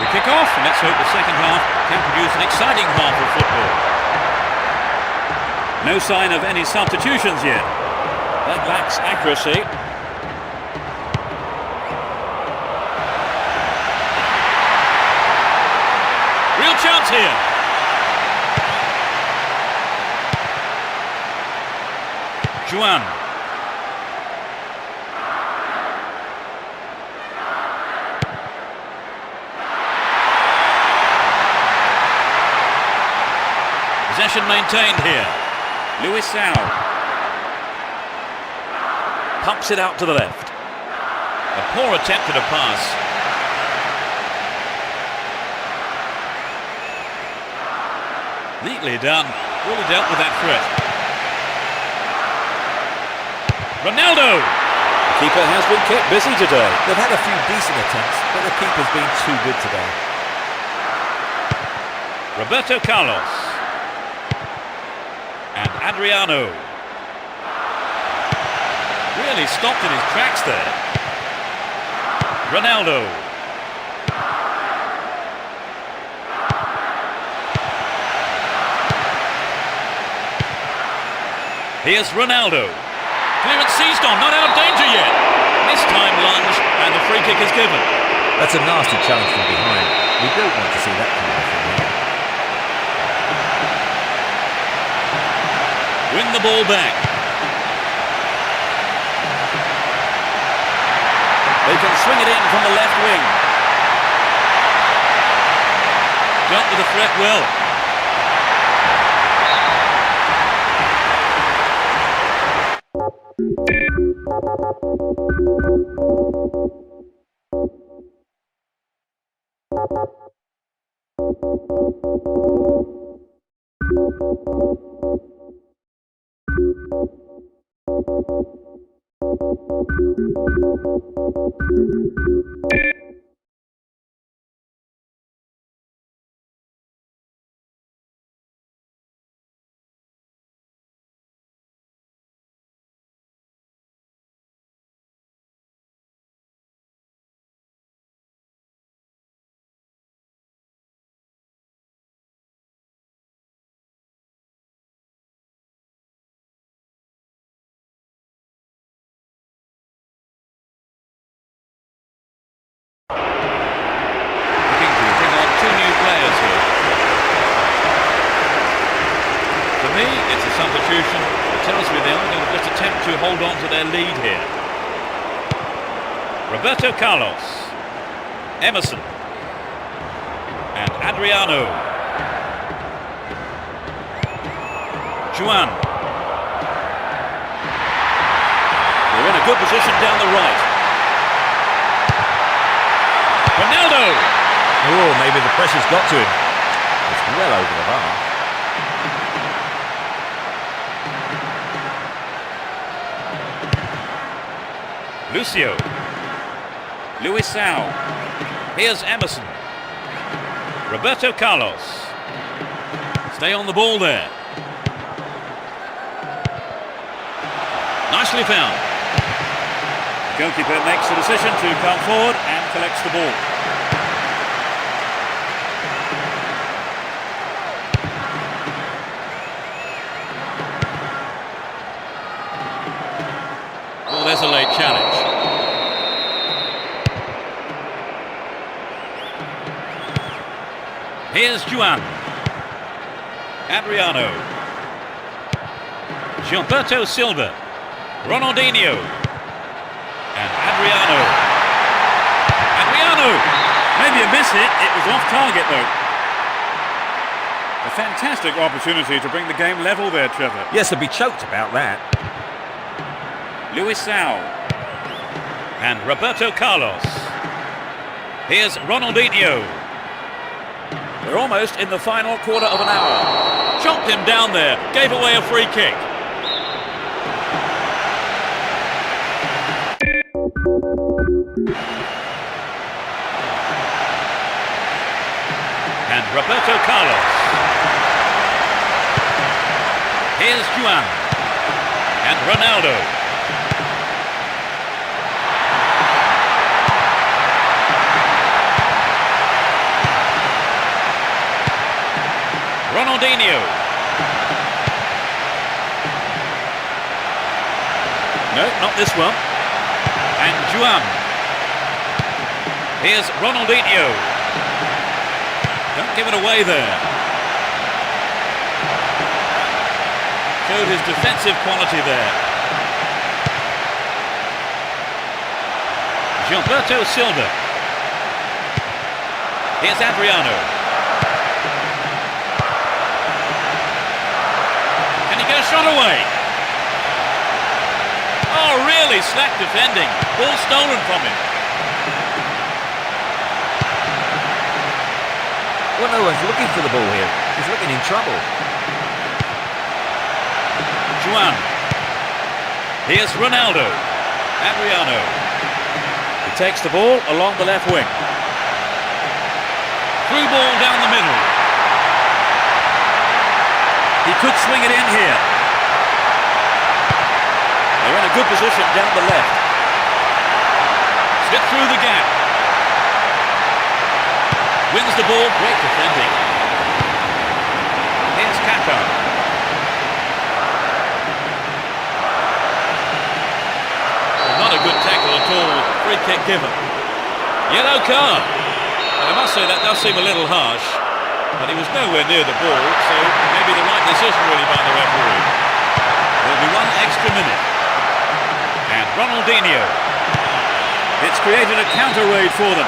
Kick off, and let's hope the second half can produce an exciting half of football. No sign of any substitutions yet. That lacks accuracy. Real chance here. Juan. Possession maintained here. Luis Sao pumps it out to the left. A poor attempt at a pass. Neatly done. Really dealt with that threat. Ronaldo! The keeper has been kept busy today. They've had a few decent attempts, but the keeper's been too good today. Roberto Carlos. And Adriano. Really stopped in his tracks there. Ronaldo. Here's Ronaldo. Clearance seized on, not out of danger yet. This time lunge, and the free kick is given. That's a nasty challenge from behind. We don't want to see that coming from here. win the ball back. They can swing it in from the left wing. Dealt with the threat well. It's a substitution. It tells me they are going to just attempt to hold on to their lead here. Roberto Carlos, Emerson, and Adriano. Juan. They're in a good position down the right. Ronaldo. Oh, maybe the pressure's got to him. It's well over the bar. Lucio. Luisao. Here's Emerson. Roberto Carlos. Stay on the ball there. Nicely found. The goalkeeper makes the decision to come forward and collects the ball. Oh, there's a late challenge. Here's Juan. Adriano. Gilberto Silva. Ronaldinho. And Adriano. Adriano! Maybe a miss hit. It was off target though. A fantastic opportunity to bring the game level there, Trevor. Yes, they'll be choked about that. Luisao. And Roberto Carlos. Here's Ronaldinho. We're almost in the final quarter of an hour. Chopped him down there. Gave away a free kick. And Roberto Carlos. Here's Juan. And Ronaldo. Ronaldinho. No, not this one. And Juan. Here's Ronaldinho. Don't give it away there. Showed his defensive quality there. Gilberto Silva. Here's Adriano. Can he get a shot away? Oh, really slack defending. Ball stolen from him. Well, no one's looking for the ball here. He's looking in trouble. Juan. Here's Ronaldo. Adriano. He takes the ball along the left wing. Through ball down the middle. He could swing it in here. They're in a good position down the left. Slip through the gap. Wins the ball. Great defending. Here's Kaká. Not a good tackle at all. Free kick given. Yellow card. And I must say that does seem a little harsh, but he was nowhere near the ball, so maybe the right decision really by the referee. There'll be one extra minute. And Ronaldinho. It's created a counter raid for them.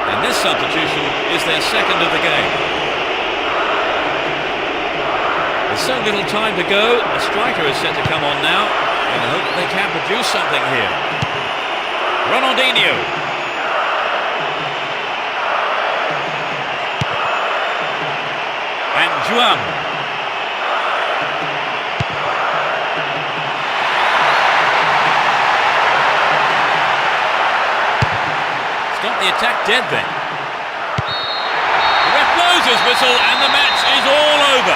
And this substitution is their second of the game. There's so little time to go. A striker is set to come on now, and I hope they can produce something here. Ronaldinho. And Juan. Stop the attack dead then. The ref blows his whistle and the match is all over.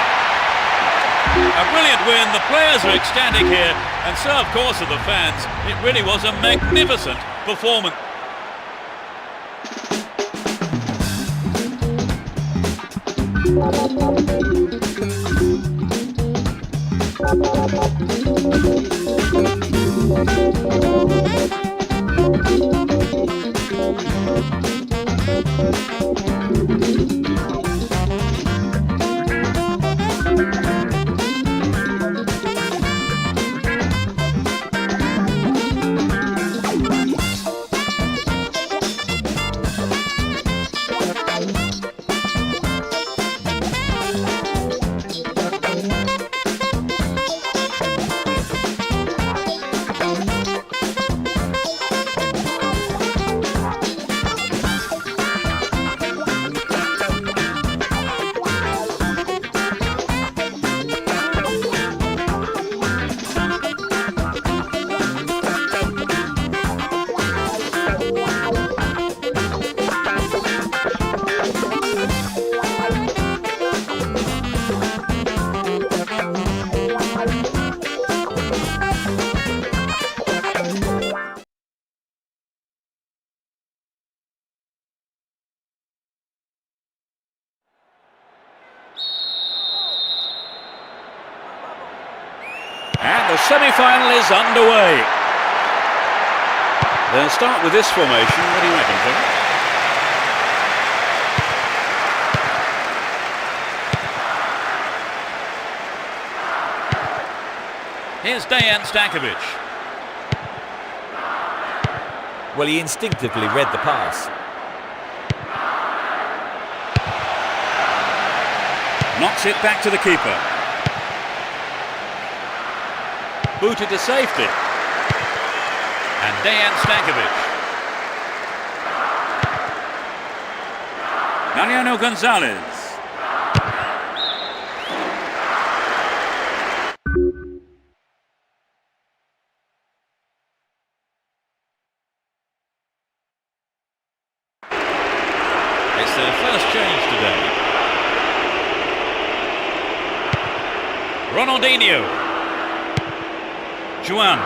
A brilliant win, the players are ecstatic here, and so of course are the fans. It really was a magnificent performance. And the semi-final is underway. They'll start with this formation. What do you reckon, Phil? Here's Dejan Stankovic. Well, he instinctively read the pass. Knocks it back to the keeper. Booted to safety. And Dejan Stankovic. Mariano Gonzalez. It's Ronaldinho. Juan.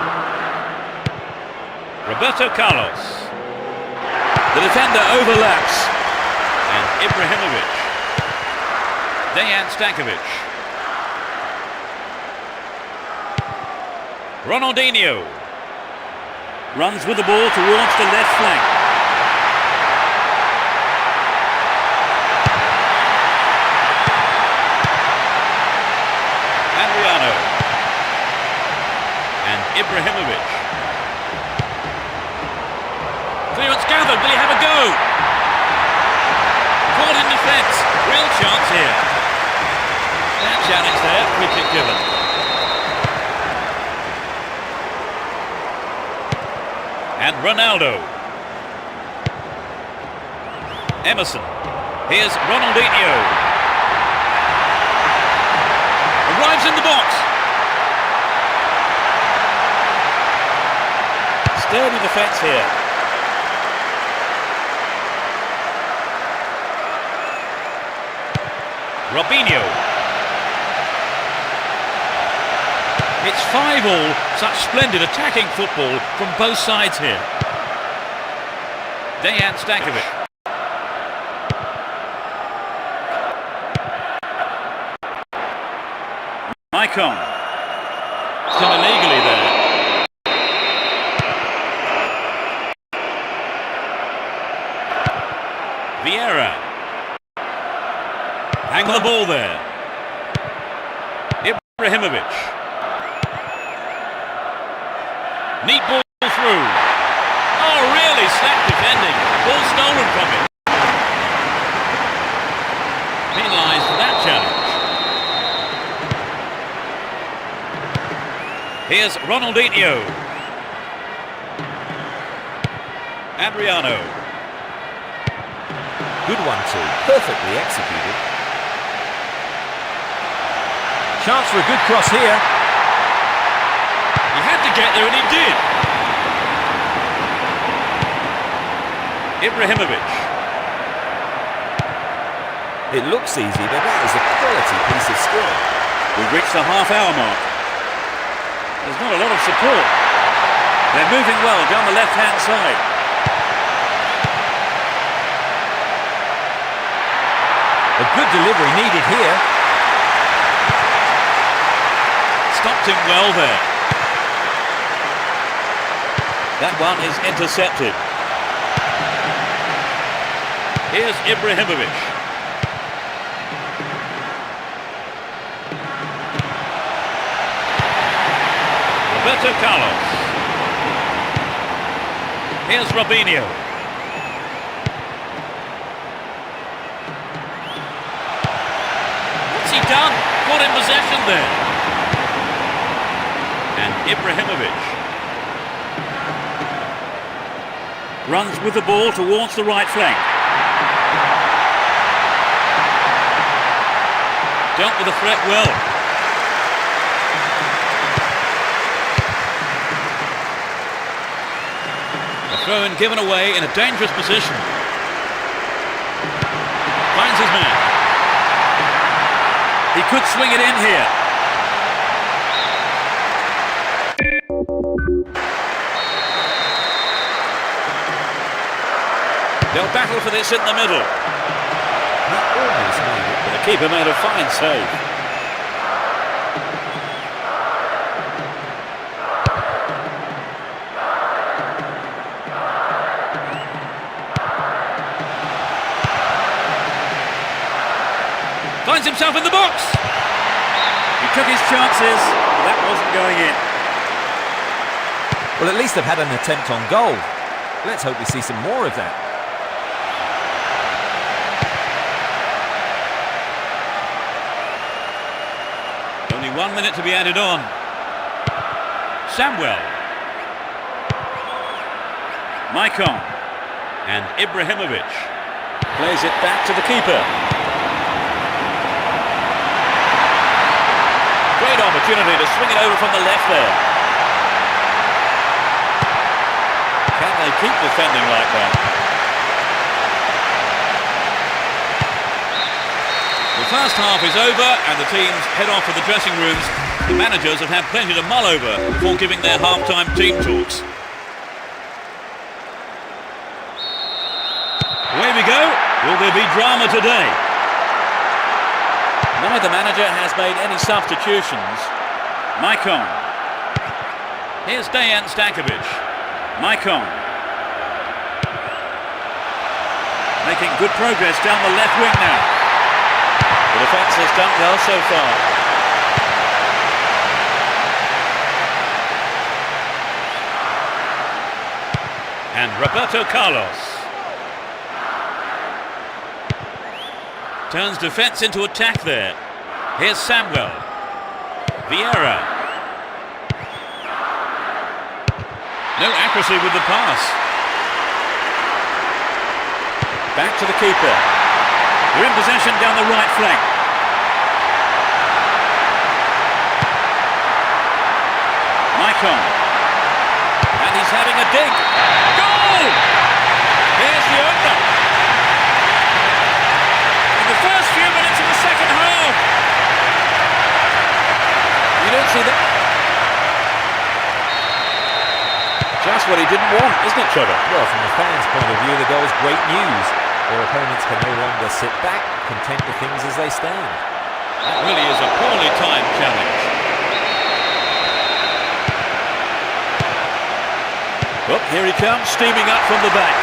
Roberto Carlos. The defender overlaps. And Ibrahimovic. Dejan Stankovic. Ronaldinho. Runs with the ball towards the left flank. Adriano. And Ibrahimovic. Clearance gathered, will he have a go? Caught in defence, real chance here. That challenge there, free kick given. And Ronaldo. Emerson. Here's Ronaldinho. Arrives in the box. Sturdy defence here. Robinho. It's 5-5, such splendid attacking football from both sides here. Dejan Stankovic. Icon. Still illegally there. Vieira. Hang the ball there. Ibrahimovic. Neat ball through. Oh, really slack defending. Ball stolen from him. Penalised for that challenge. Here's Ronaldinho. Adriano. Good one too, perfectly executed. Chance for a good cross here. He had to get there and he did. Ibrahimovic. It looks easy, but that is a quality piece of skill. We've reached the half-hour mark. There's not a lot of support. They're moving well down the left-hand side. A good delivery needed here. Stopped him well there. That one is intercepted. Here's Ibrahimovic. Roberto Carlos. Here's Robinho. What's he done? Caught in possession there. And Ibrahimovic. Runs with the ball towards the right flank. Dealt with the threat well. A throw-in given away in a dangerous position. Finds his man. He could swing it in here. They'll battle for this in the middle. That almost made it. But the keeper made a fine save. Finds himself in the box. He took his chances, but that wasn't going in. Well, at least they've had an attempt on goal. Let's hope we see some more of that. Only 1 minute to be added on. Samuel. Maicon And Ibrahimovic. plays it back to the keeper. Great opportunity to swing it over from the left there. Can they keep defending like that? first half is over and the teams head off to the dressing rooms. The managers have had plenty to mull over before giving their half-time team talks. Away we go. Will there be drama today? Neither manager has made any substitutions. Maicon. Here's Dejan Stankovic. Maicon. Making good progress down the left wing now. The defence has done well so far. And Roberto Carlos turns defence into attack there. Here's Samuel. Vieira. No accuracy with the pass. Back to the keeper. They're in possession down the right flank. Maicon. And he's having a dig. Goal! Here's the opener. In the first few minutes of the second half. You don't see that. Just what he didn't want, isn't it, Trevor? Well, from the fans' point of view, the goal's great news. Their opponents can no longer sit back, content with things as they stand. That really is a poorly timed challenge. Oh, here he comes, steaming up from the back.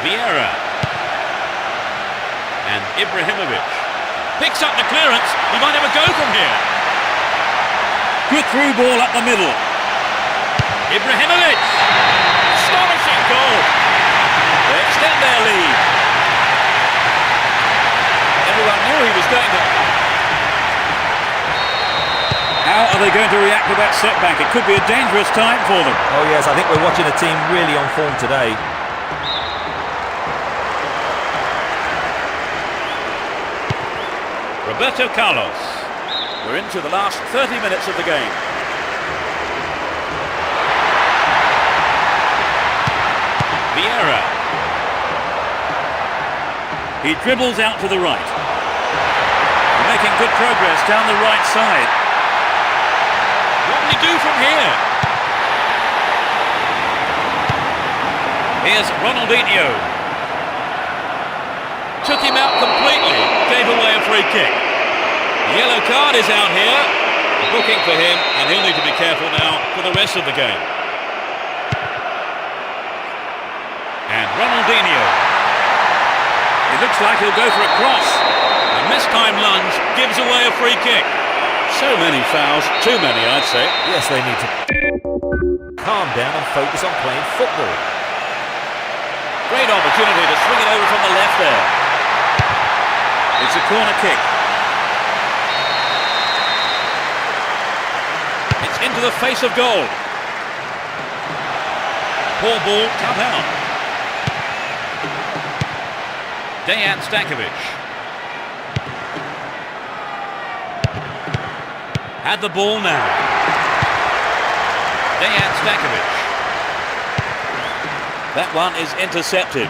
Vieira. And Ibrahimovic. Picks up the clearance. He might have a go from here. Good through ball up the middle. Ibrahimovic. Astonishing goal. They extend their lead. Everyone knew he was going to... How are they going to react to that setback? It could be a dangerous time for them. Oh yes, I think we're watching a team really on form today. Roberto Carlos. We're into the last 30 minutes of the game. Vieira. He dribbles out to the right. They're making good progress down the right side. What will he do from here? Here's Ronaldinho. Took him out completely. Gave away a free kick. The yellow card is out here. A booking for him, and he'll need to be careful now for the rest of the game. And Ronaldinho. It looks like he'll go for a cross. A mistimed lunge gives away a free kick. So many fouls, too many I'd say. Yes, they need to calm down and focus on playing football. Great opportunity to swing it over from the left there. It's a corner kick. It's into the face of goal. Poor ball, cut out. Dejan Stankovic. Had the ball now. Dejan Stankovic. That one is intercepted.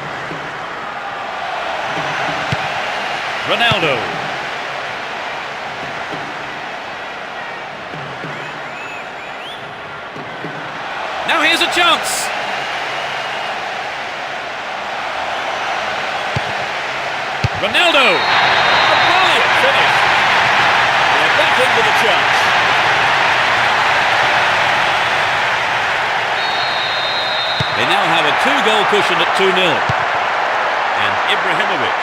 Ronaldo. Now here's a chance. Ronaldo. A brilliant finish. They're back in with a chance. They now have a 2-goal cushion at 2-0. And Ibrahimovic.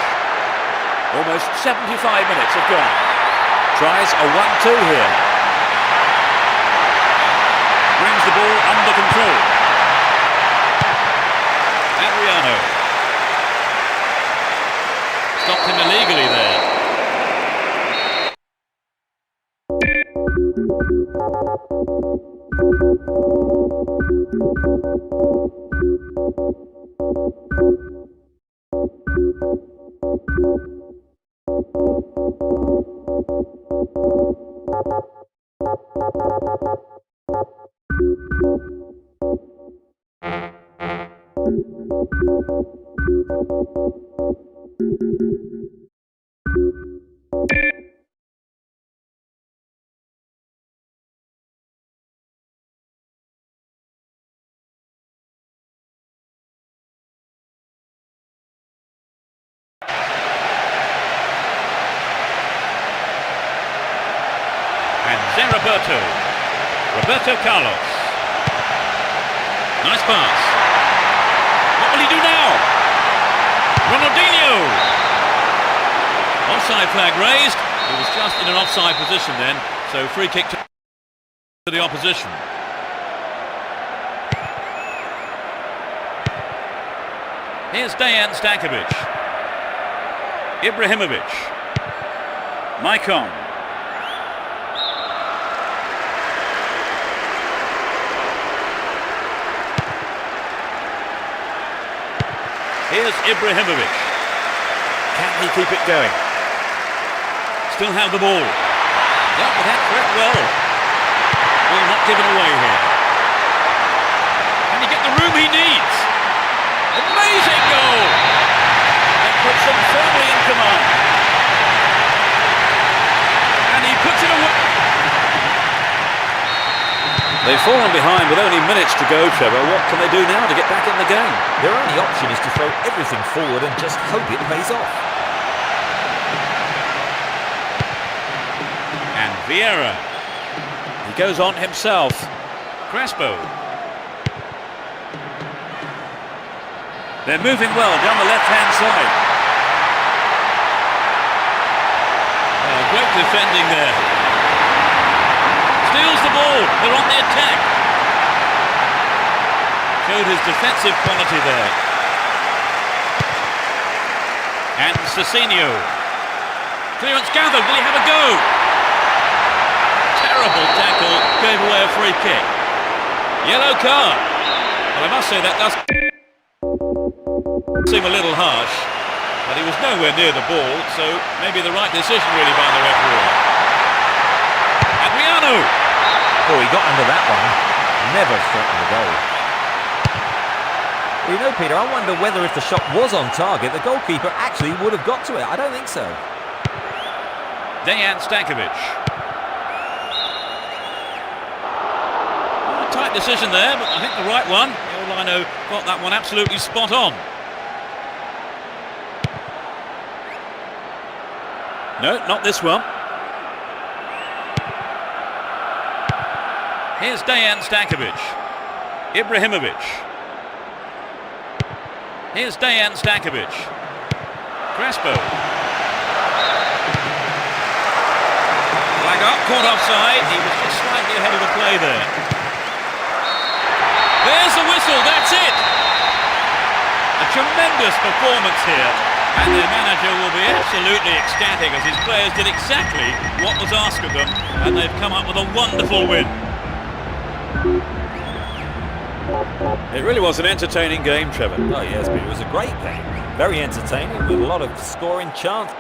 Almost 75 minutes have gone. Tries a 1-2 here. Brings the ball under control. Adriano. Stopped him illegally there. Roberto Carlos. Nice pass. What will he do now? Ronaldinho. Offside flag raised. He was just in an offside position then, so free kick to the opposition. Here's Dejan Stankovic. Ibrahimovic. Maicon. Here's Ibrahimovic. Can he keep it going? Still have the ball. Dealt with that threat well. Ball not given away here. Can he get the room he needs? Amazing goal! That puts them firmly in command. And he puts it away. They've fallen behind with only minutes to go, Trevor. What can they do now to get back in the game? Their only option is to throw everything forward and just hope it pays off. And Vieira. He goes on himself. Crespo. They're moving well down the left-hand side. Oh, great defending there. Steals the ball. They're on the attack. Showed his defensive quality there. And Cecinio. Clearance gathered. Will he have a go? Terrible tackle. Gave away a free kick. Yellow card. Well, I must say that does seem a little harsh, but he was nowhere near the ball, so maybe the right decision really by the referee. Adriano! Oh, he got under that one. Never threatened the goal. Well, you know, Peter, I wonder whether if the shot was on target, the goalkeeper actually would have got to it. I don't think so. Dejan Stankovic. A tight decision there, but I think the right one. Lino got that one absolutely spot on. No, not this one. Here's Dejan Stankovic. Ibrahimovic. Here's Dejan Stankovic. Crespo. Flag up, caught offside. He was just slightly ahead of the play there. There's the whistle, that's it! A tremendous performance here. And their manager will be absolutely ecstatic as his players did exactly what was asked of them, and they've come up with a wonderful win. It really was an entertaining game, Trevor. Oh yes, but it was a great game. Very entertaining with a lot of scoring chance.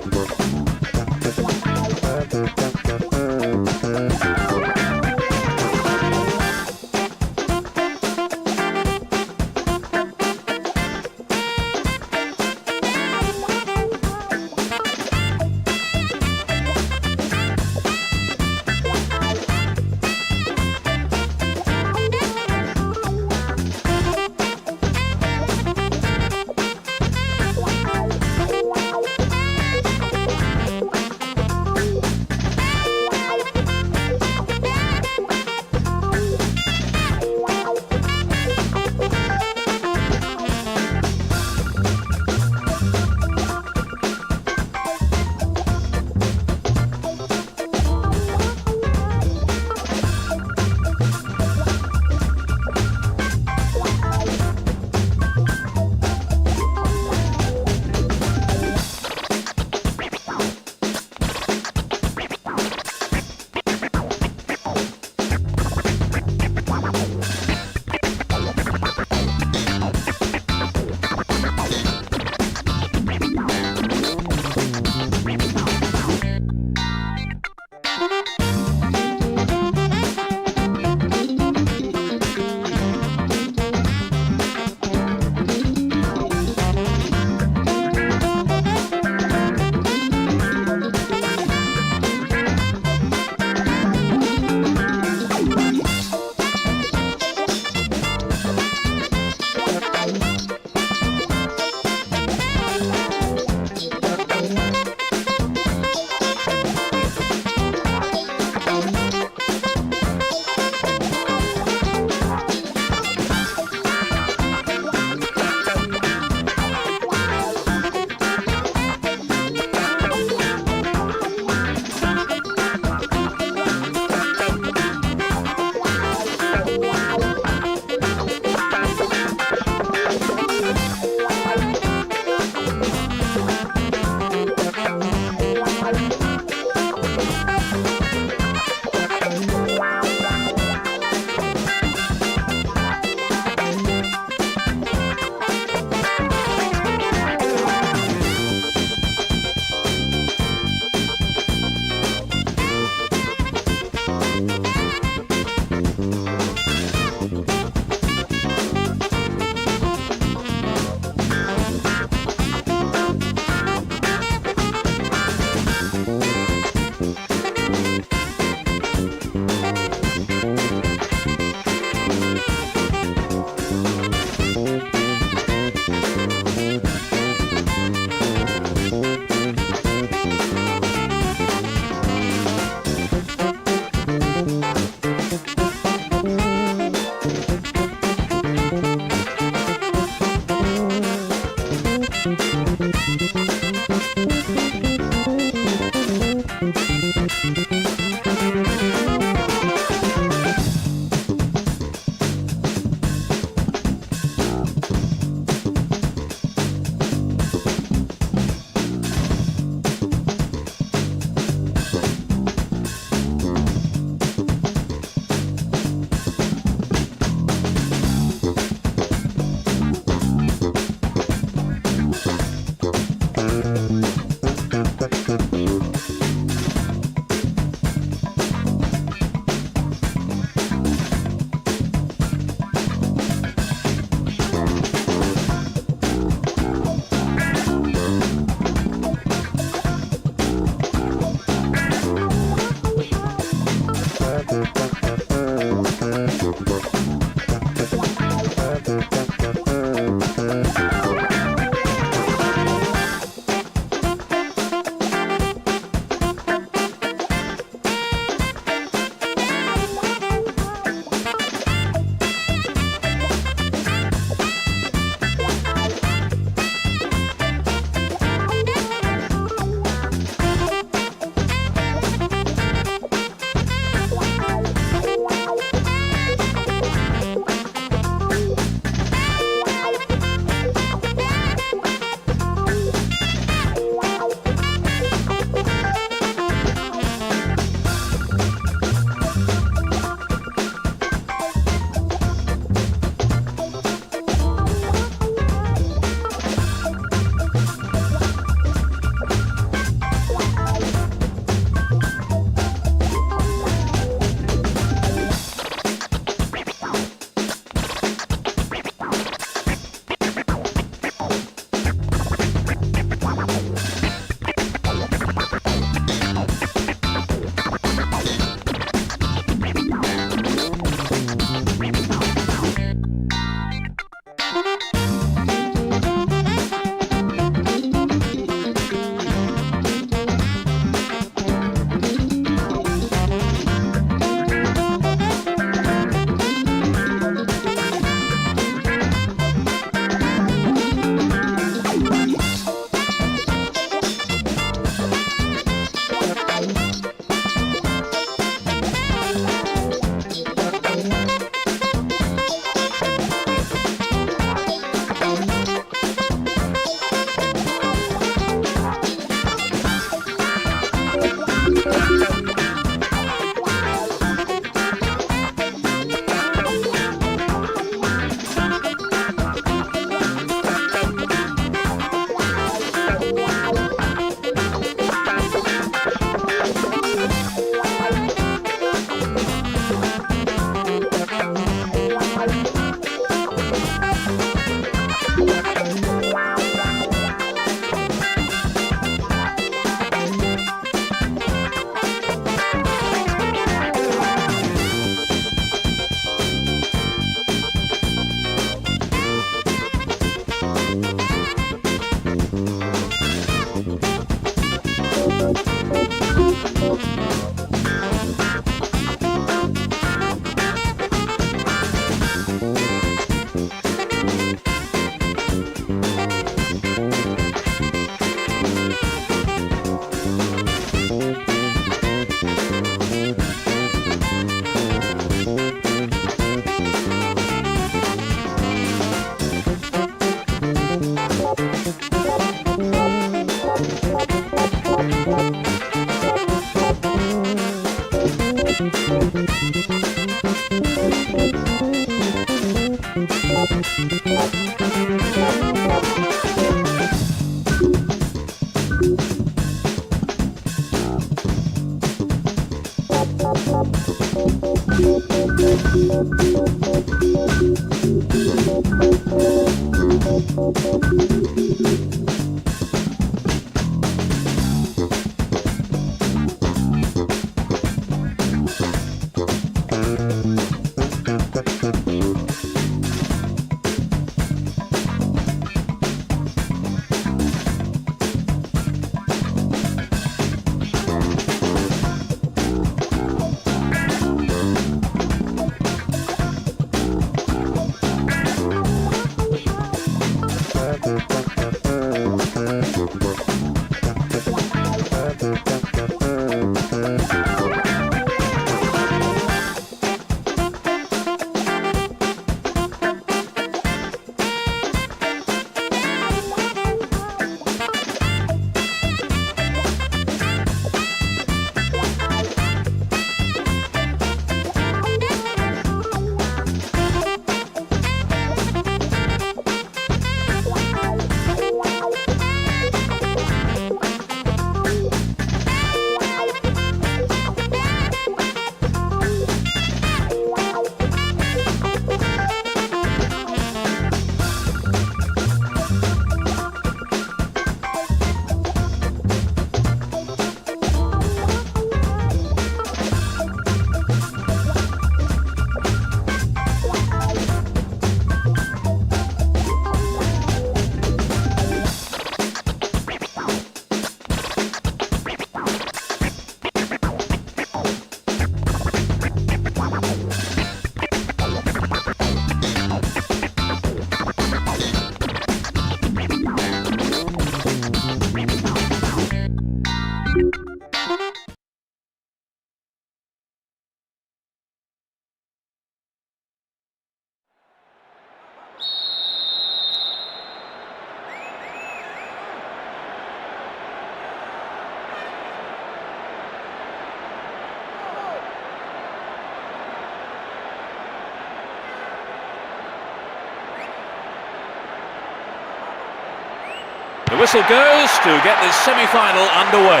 The whistle goes to get this semi-final underway.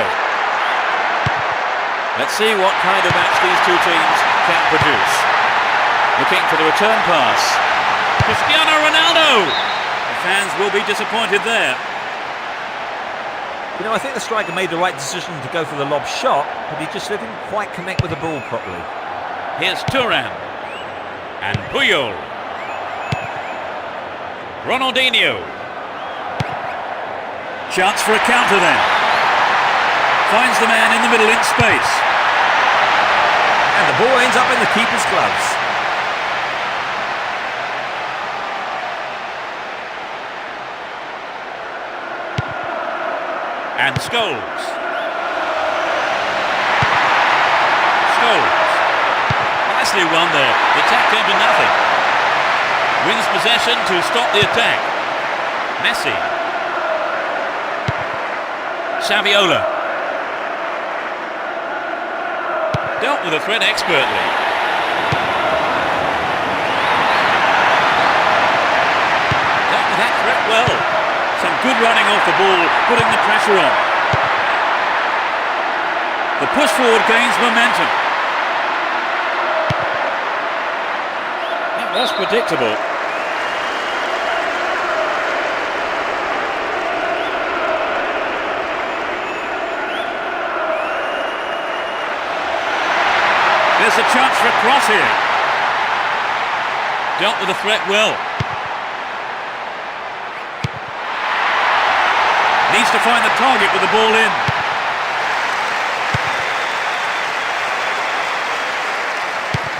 Let's see what kind of match these two teams can produce. Looking for the return pass. Cristiano Ronaldo! The fans will be disappointed there. You know, I think the striker made the right decision to go for the lob shot, but he just didn't quite connect with the ball properly. Here's Thuram. And Puyol. Ronaldinho. Chance for a counter then. Finds the man in the middle in space. And the ball ends up in the keeper's gloves. And Scholes. Scholes. Nicely won there. The attack came to nothing. Wins possession to stop the attack. Messi. Saviola. Dealt with the threat expertly. Dealt with that threat well. Some good running off the ball, putting the pressure on. The push forward gains momentum. That was predictable. There's a chance for a cross here. Dealt with the threat well. Needs to find the target with the ball in.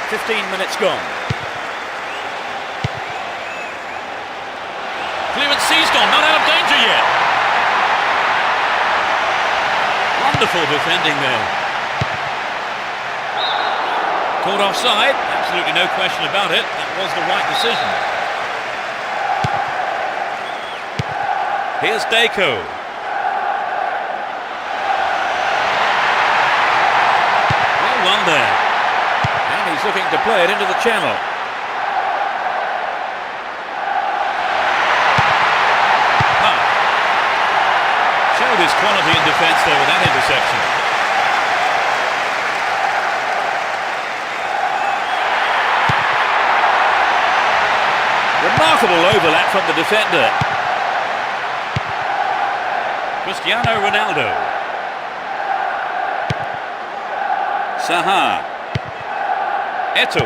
.15 minutes gone. Clearance seized on, not out of danger yet. Wonderful defending there. Caught offside, absolutely no question about it. That was the right decision. Here's Deco. Well won there. And he's looking to play it into the channel. showed his quality in defence there with that interception. Remarkable overlap from the defender. Cristiano Ronaldo. Saha. Eto'o.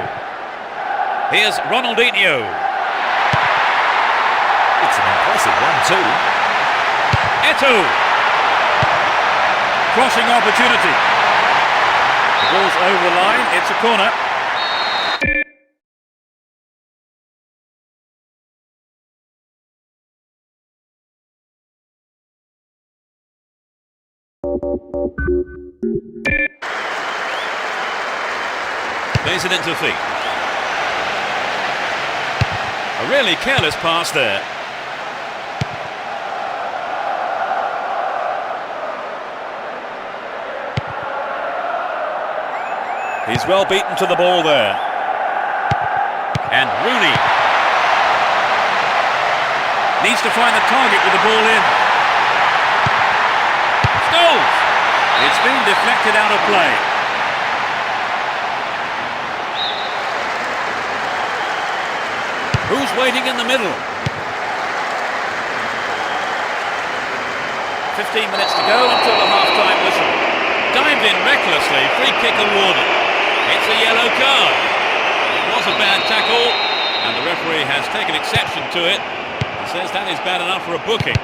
Here's Ronaldinho. It's an impressive 1-2. Eto'o. Crossing opportunity. The ball's over the line, it's a corner. Plays it into feet. A really careless pass there. He's well beaten to the ball there. And Rooney Needs to find the target with the ball in. Scholes. It's been deflected out of play. Who's waiting in the middle? 15 minutes to go until the half-time whistle. Dived in recklessly, free kick awarded. It's a yellow card. It was a bad tackle, and the referee has taken exception to it. He says that is bad enough for a booking.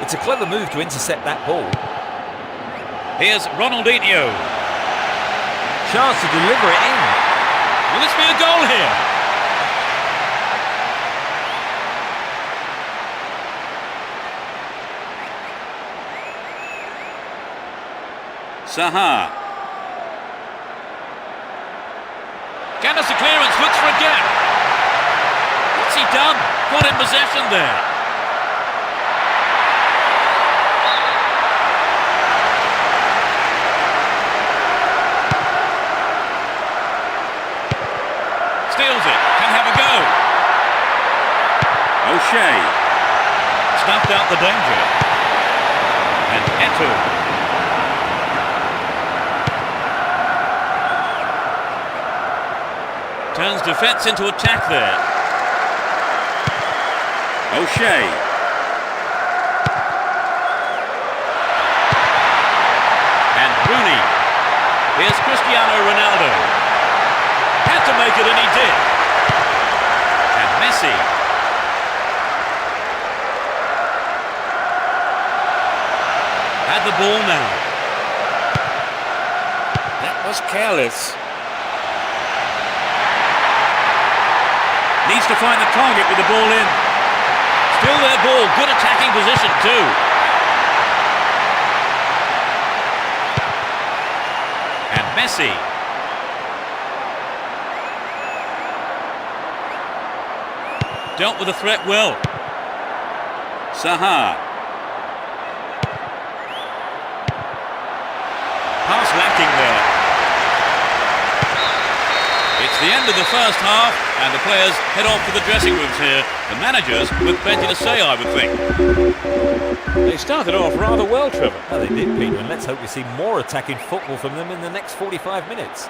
It's a clever move to intercept that ball. Here's Ronaldinho. Chance to deliver it in. Will this be a goal here? Saha. Gathers the clearance, looks for a gap. What's he done? Got in possession there. Steals it, can have a go. O'Shea. Snuffed out the danger. And Eto'o. Turns defence into attack there. O'Shea. And Rooney. Here's Cristiano Ronaldo. Had to make it and he did. And Messi. Had the ball now. That was careless. Needs to find the target with the ball in. Still their ball, good attacking position too. And Messi. Dealt with the threat well. Saha. Pass lacking there. It's the end of the first half, and the players head off to the dressing rooms here. The managers with plenty to say, I would think. They started off rather well, Trevor. Oh, they did, Peter, and let's hope we see more attacking football from them in the next 45 minutes.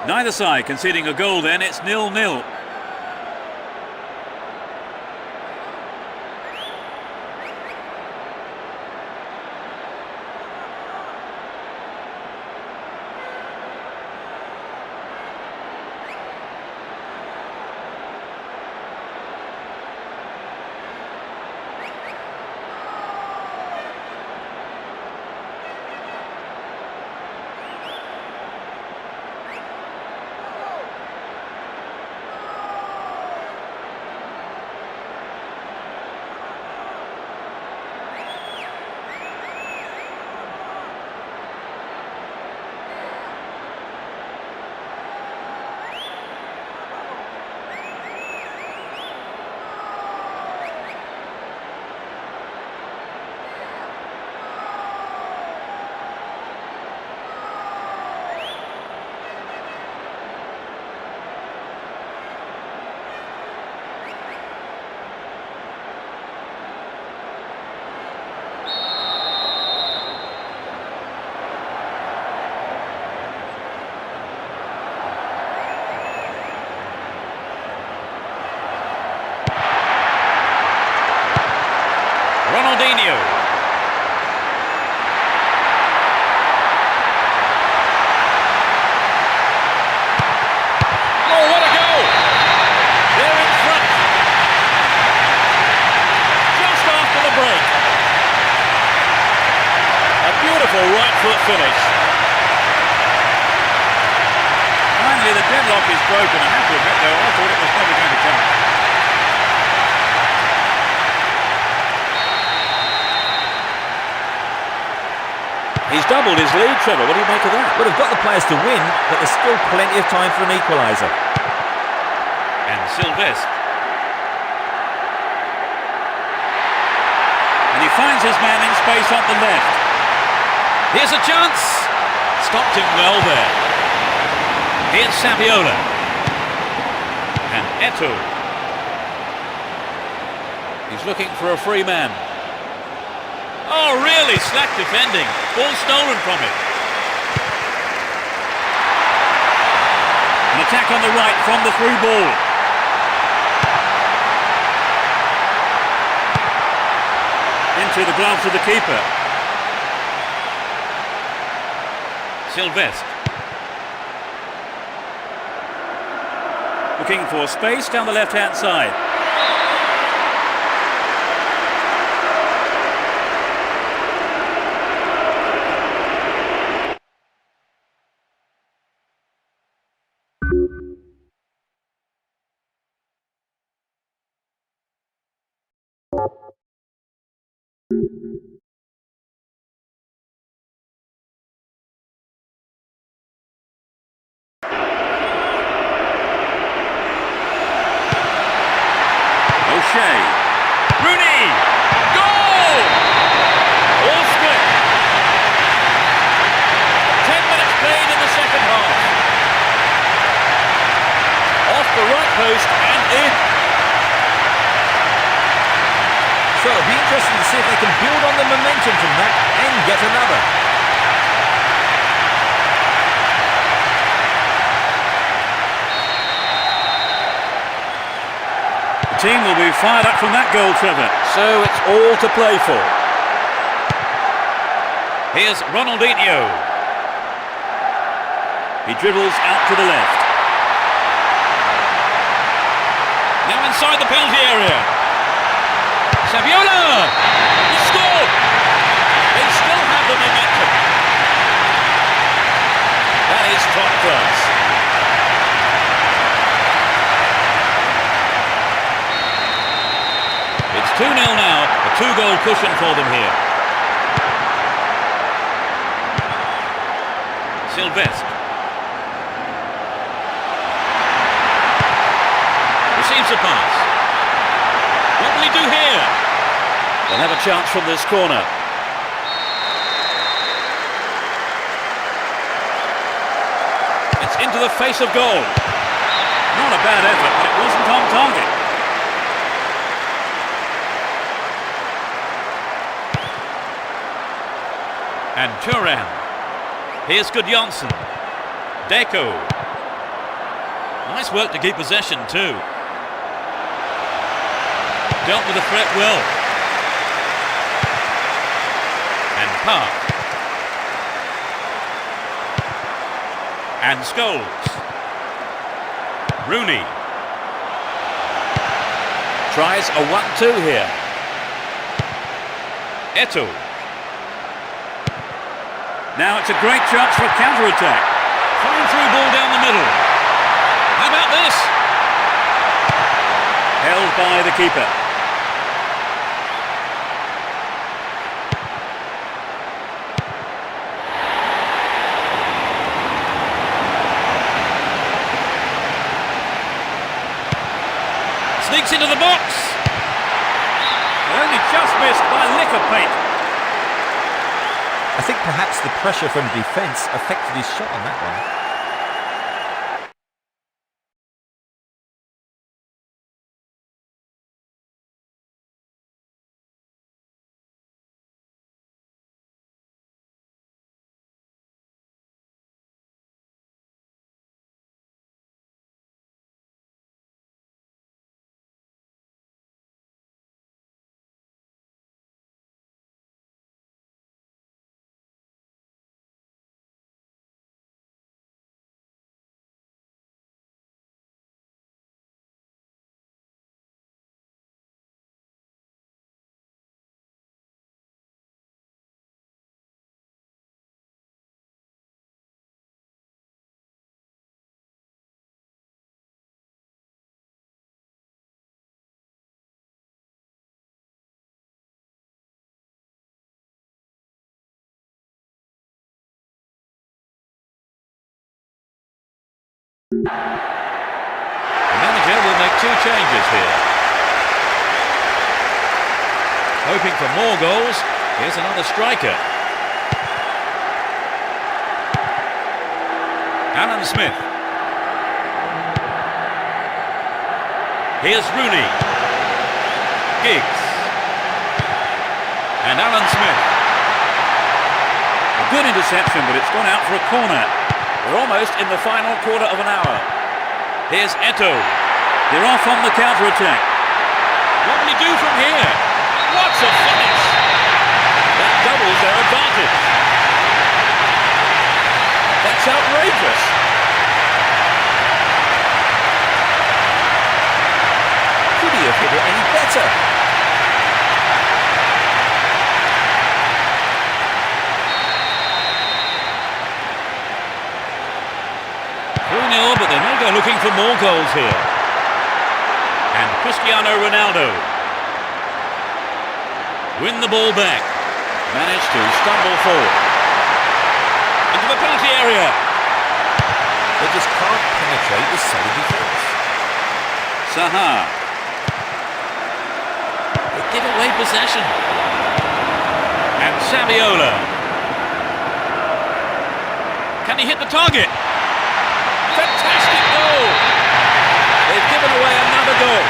Neither side conceding a goal then, it's 0-0. Ronaldinho. Oh, what a goal! They're in front. Just after the break. A beautiful right foot finish. Finally, the deadlock is broken. I have to admit, though, I thought it was never going to come. He's doubled his lead, Trevor. What do you make of that? Well, they've got the players to win, but there's still plenty of time for an equaliser. And Sylvestre. And he finds his man in space on the left. Here's a chance. Stopped him well there. Here's Saviola. And Eto'o. He's looking for a free man. Oh, really slack defending. Ball stolen from him. An attack on the right from the through ball. Into the gloves of the keeper. Sylvestre. Looking for space down the left-hand side. O'Shea. Rooney! Goal! All split. 10 minutes played in the second half. Off the right post and in. So it'll be interesting to see if they can build on the momentum from that and get another. The team will be fired up from that goal, Trevor. So it's all to play for. Here's Ronaldinho. He dribbles out to the left. Now inside the penalty area. Saviola! He scored! They still have the momentum. That is top class. It's 2-0 now, a 2-goal cushion for them here. Sylvestre. Receives a pass. What will he do here? They'll have a chance from this corner. It's into the face of goal. Not a bad effort, but it wasn't on target. And Thuram. Here's Gudjonsson. Deco. Nice work to keep possession too. Dealt with the threat well. And Park. And Scholes. Rooney. Tries a 1-2 here. Eto'o. Now it's a great chance for a counter-attack. Fine through ball down the middle. How about this? Held by the keeper. Sneaks into the box. Only just missed by a lick of paint. I think perhaps the pressure from defence affected his shot on that one. The manager will make 2 changes here. Hoping for more goals. Here's another striker. Alan Smith. Here's Rooney. Giggs. And Alan Smith. A good interception, but it's gone out for a corner. We're almost in the final quarter of an hour. Here's Eto'o. They're off on the counter-attack. What will he do from here? What's a finish! That doubles their advantage. That's outrageous. Could he have hit it any better? 3-0, but they may go looking for more goals here. And Cristiano Ronaldo win the ball back. Managed to stumble forward. Into the penalty area. They just can't penetrate the solid defence. Saha. They give away possession. And Saviola. Can he hit the target? Fantastic goal! They've given away another goal.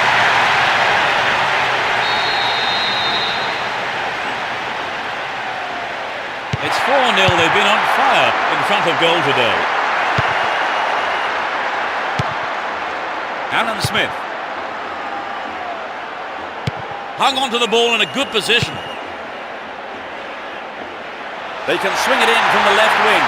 It's 4-0. They've been on fire in front of goal today. Alan Smith. Hung onto the ball in a good position. They can swing it in from the left wing.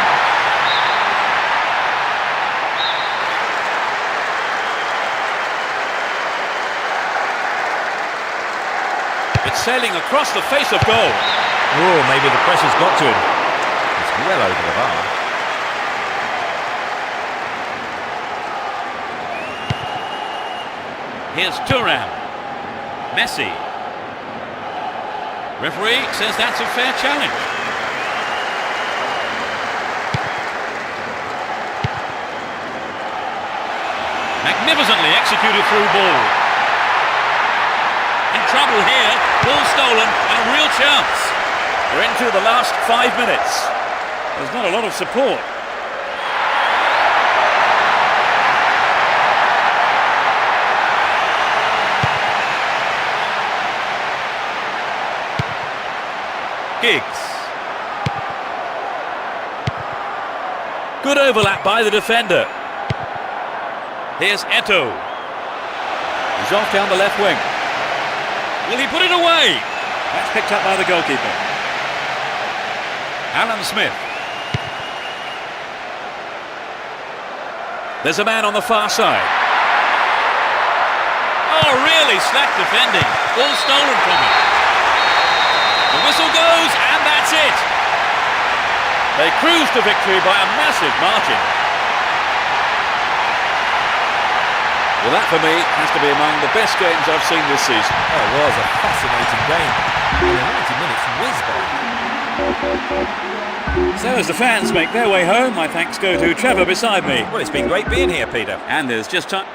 It's sailing across the face of goal. Oh, maybe the pressure's got to him. It's well over the bar. Here's Thuram. Messi. Referee says that's a fair challenge. Magnificently executed through ball. In trouble here, ball stolen and a real chance. We're into the last 5 minutes. There's not a lot of support. Giggs. Good overlap by the defender. Here's Eto'o. He's off down the left wing. Will he put it away? That's picked up by the goalkeeper. Alan Smith. There's a man on the far side. Oh, really slack defending. Ball stolen from him. The whistle goes, and that's it. They cruise to victory by a massive margin. Well, that for me has to be among the best games I've seen this season. Oh, it was a fascinating game. And the 90 minutes whizzed by. So as the fans make their way home, my thanks go to Trevor beside me. Well, it's been great being here, Peter. And there's just time.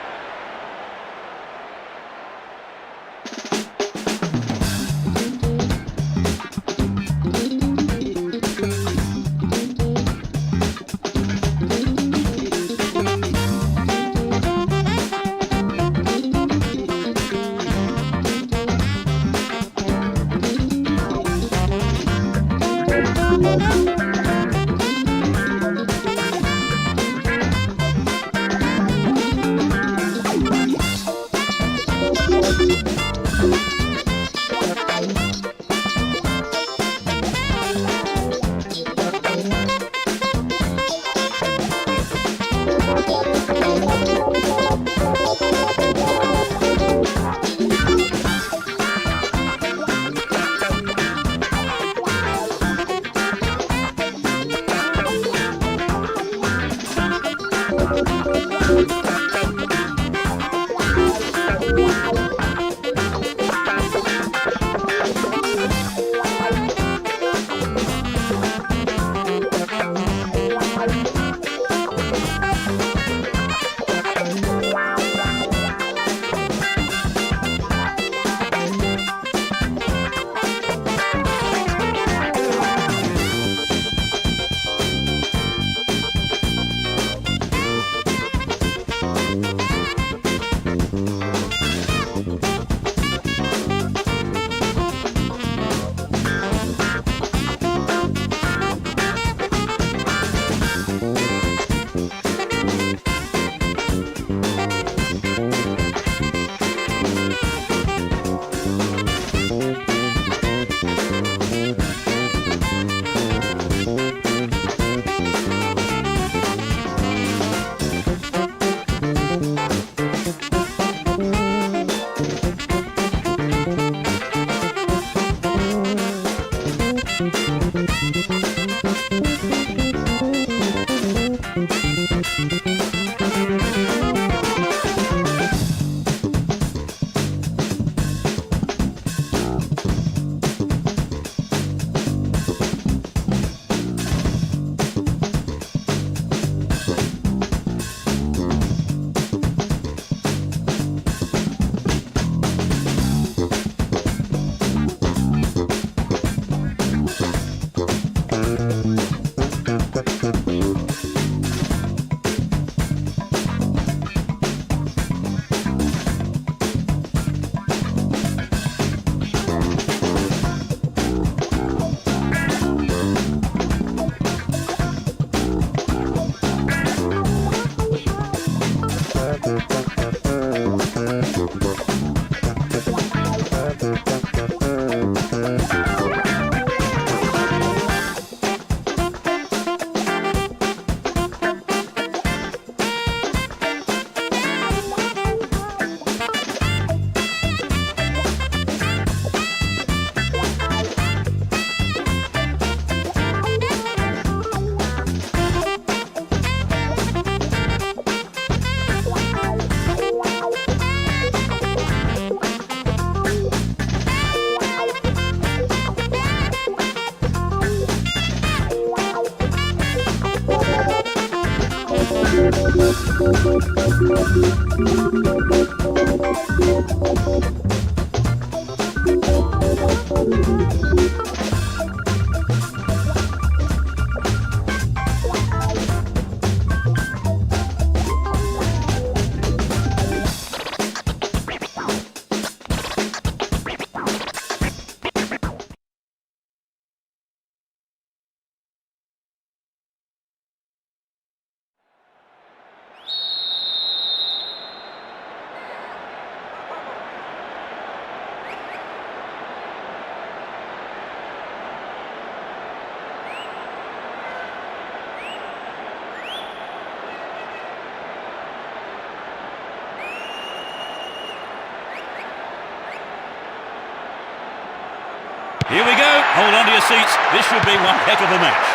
Here we go. Hold on to your seats. This should be one heck of a match.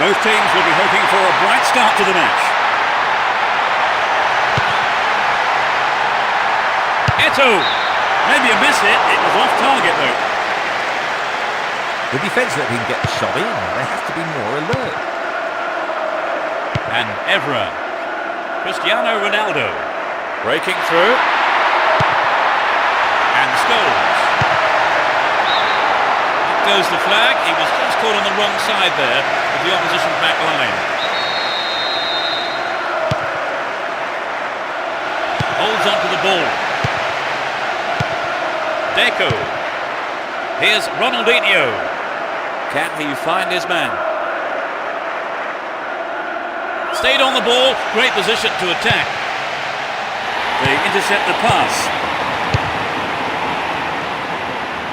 Both teams will be hoping for a bright start to the match. Eto'o. Maybe a miss it. It was off target though. The defence let him get the shot in. They have to be more alert. And Evra. Cristiano Ronaldo. Breaking through. And Scholes. Goes the flag. He was just caught on the wrong side there of the opposition back line. Holds onto the ball. Deco. Here's Ronaldinho. Can he find his man? Stayed on the ball. Great position to attack. They intercept the pass.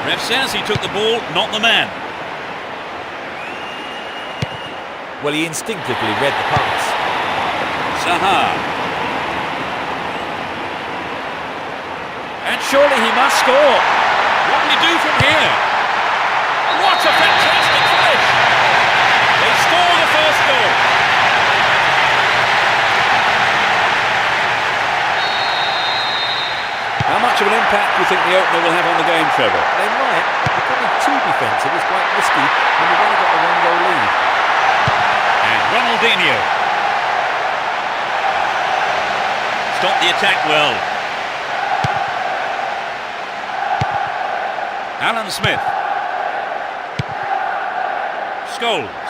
Ref says he took the ball, not the man. Well, he instinctively read the pass. Zaha. And surely he must score. What will he do from here? What a fantastic finish! They score the first goal. How much of an impact do you think the opener will have on the game, Trevor? They might. Becoming too defensive is quite risky when you've only got a one-goal lead. And Ronaldinho. Stopped the attack well. Alan Smith. Scholes.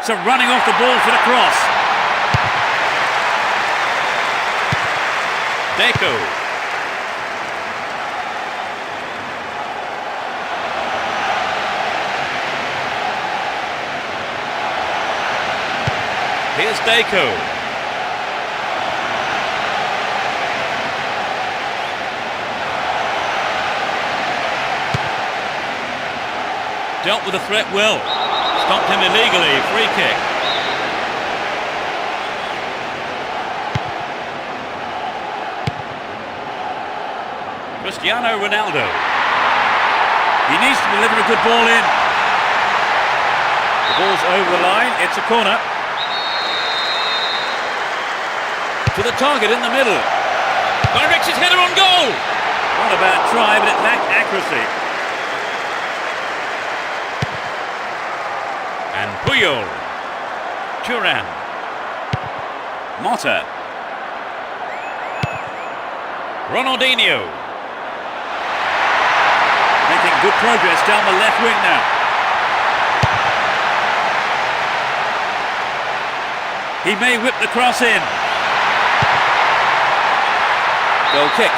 So running off the ball for the cross. Deco. Here's Deco. Dealt with the threat well. Stopped him illegally. Free kick. Cristiano Ronaldo. He needs to deliver a good ball in. The ball's over the line. It's a corner. To the target in the middle. Directs his header on goal. Not a bad try, but it lacked accuracy. And Puyol. Turan. Motta. Ronaldinho. Making good progress down the left wing now. He may whip the cross in. Goal kick.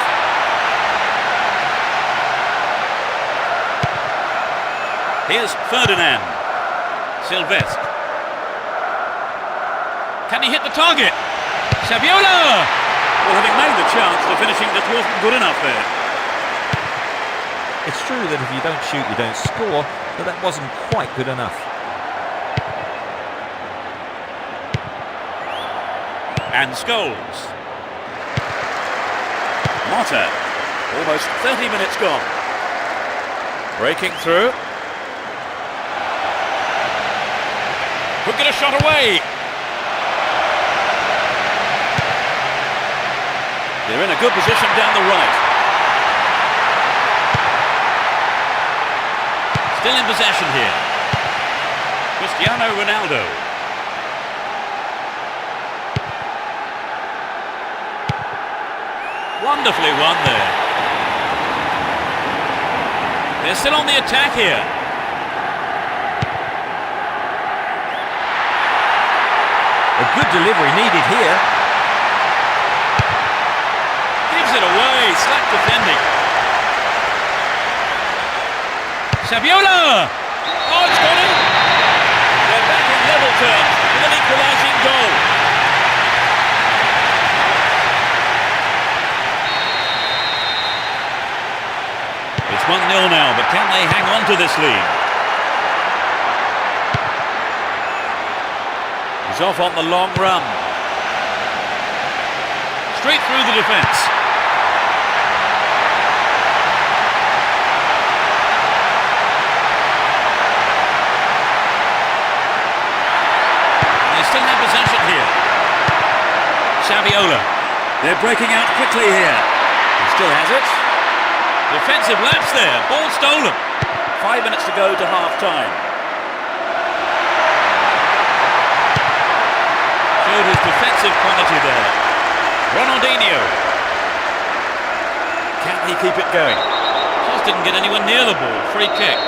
Here's Ferdinand. Sylvestre. Can he hit the target? Saviola! Well, having made the chance, the finishing just wasn't good enough there. It's true that if you don't shoot, you don't score, but that wasn't quite good enough. And Scholes. Motta. Almost 30 minutes gone. Breaking through. Could get a shot away. They're in a good position down the right. Still in possession here. Cristiano Ronaldo. Wonderfully won there. They're still on the attack here. A good delivery needed here. Gives it away, slack defending. Saviola! Oh, it's got him! They're back in level terms with an equalising goal. It's 1-0 now, but can they hang on to this lead? He's off on the long run. Straight through the defence. They still have possession here. Saviola. They're breaking out quickly here. He still has it. Defensive lapse there. Ball stolen. 5 minutes to go to half-time. Showed his defensive quality there. Ronaldinho. Can he keep it going? Just didn't get anywhere near the ball. Free kick.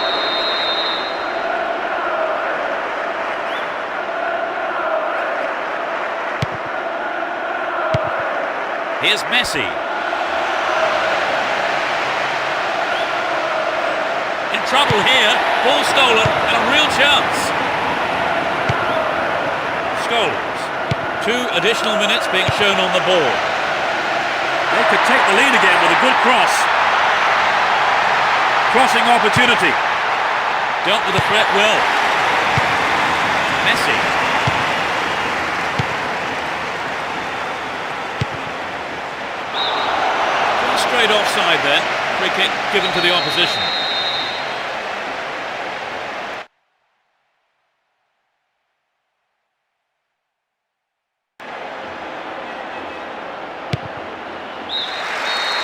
Here's Messi. In trouble here. Ball stolen and a real chance. Scholes. 2 additional minutes being shown on the ball. They could take the lead again with a good cross. Crossing opportunity. Dealt with the threat well. Messi. Straight offside then. Free kick given to the opposition.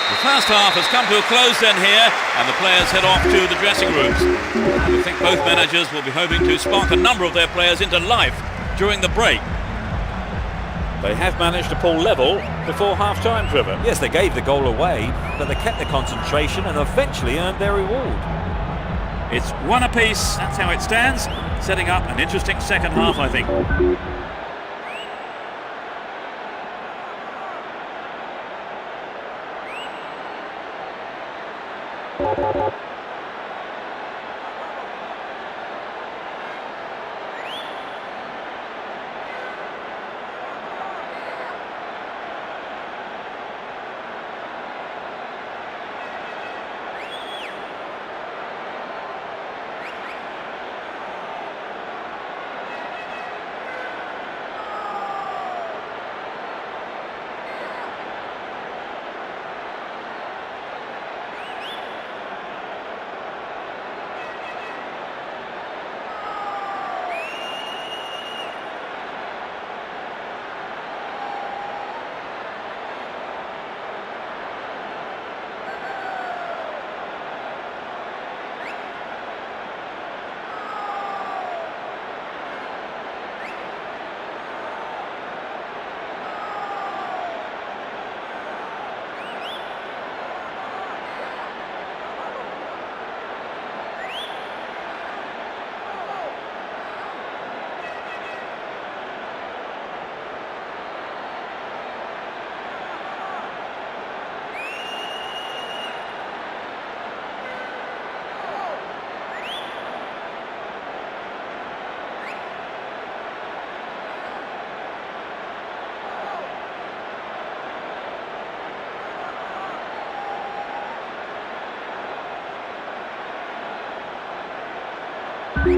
The first half has come to a close then here, and the players head off to the dressing rooms. I think both managers will be hoping to spark a number of their players into life during the break. They have managed to pull level before half-time, Trevor. Yes, they gave the goal away, but they kept their concentration and eventually earned their reward. It's one apiece, that's how it stands, setting up an interesting second half, I think.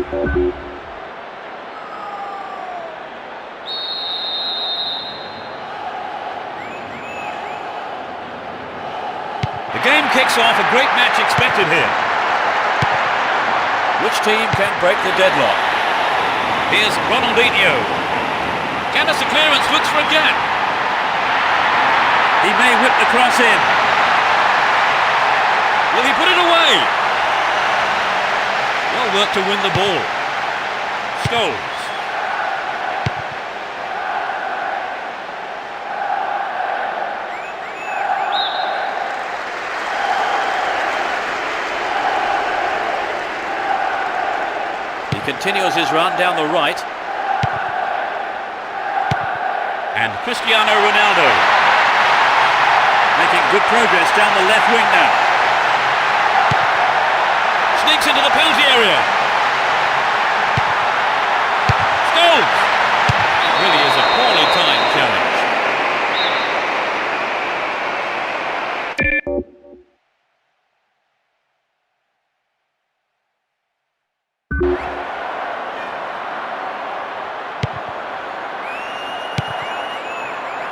The game kicks off, a great match expected here. Which team can break the deadlock? Here's Ronaldinho. Canister clearance, looks for a gap. He may whip the cross in. Will he put it away? Well worked to win the ball. Scholes. He continues his run down the right. And Cristiano Ronaldo. Making good progress down the left wing now. Sneaks into the penalty area. Scholes. It really is a poorly timed challenge.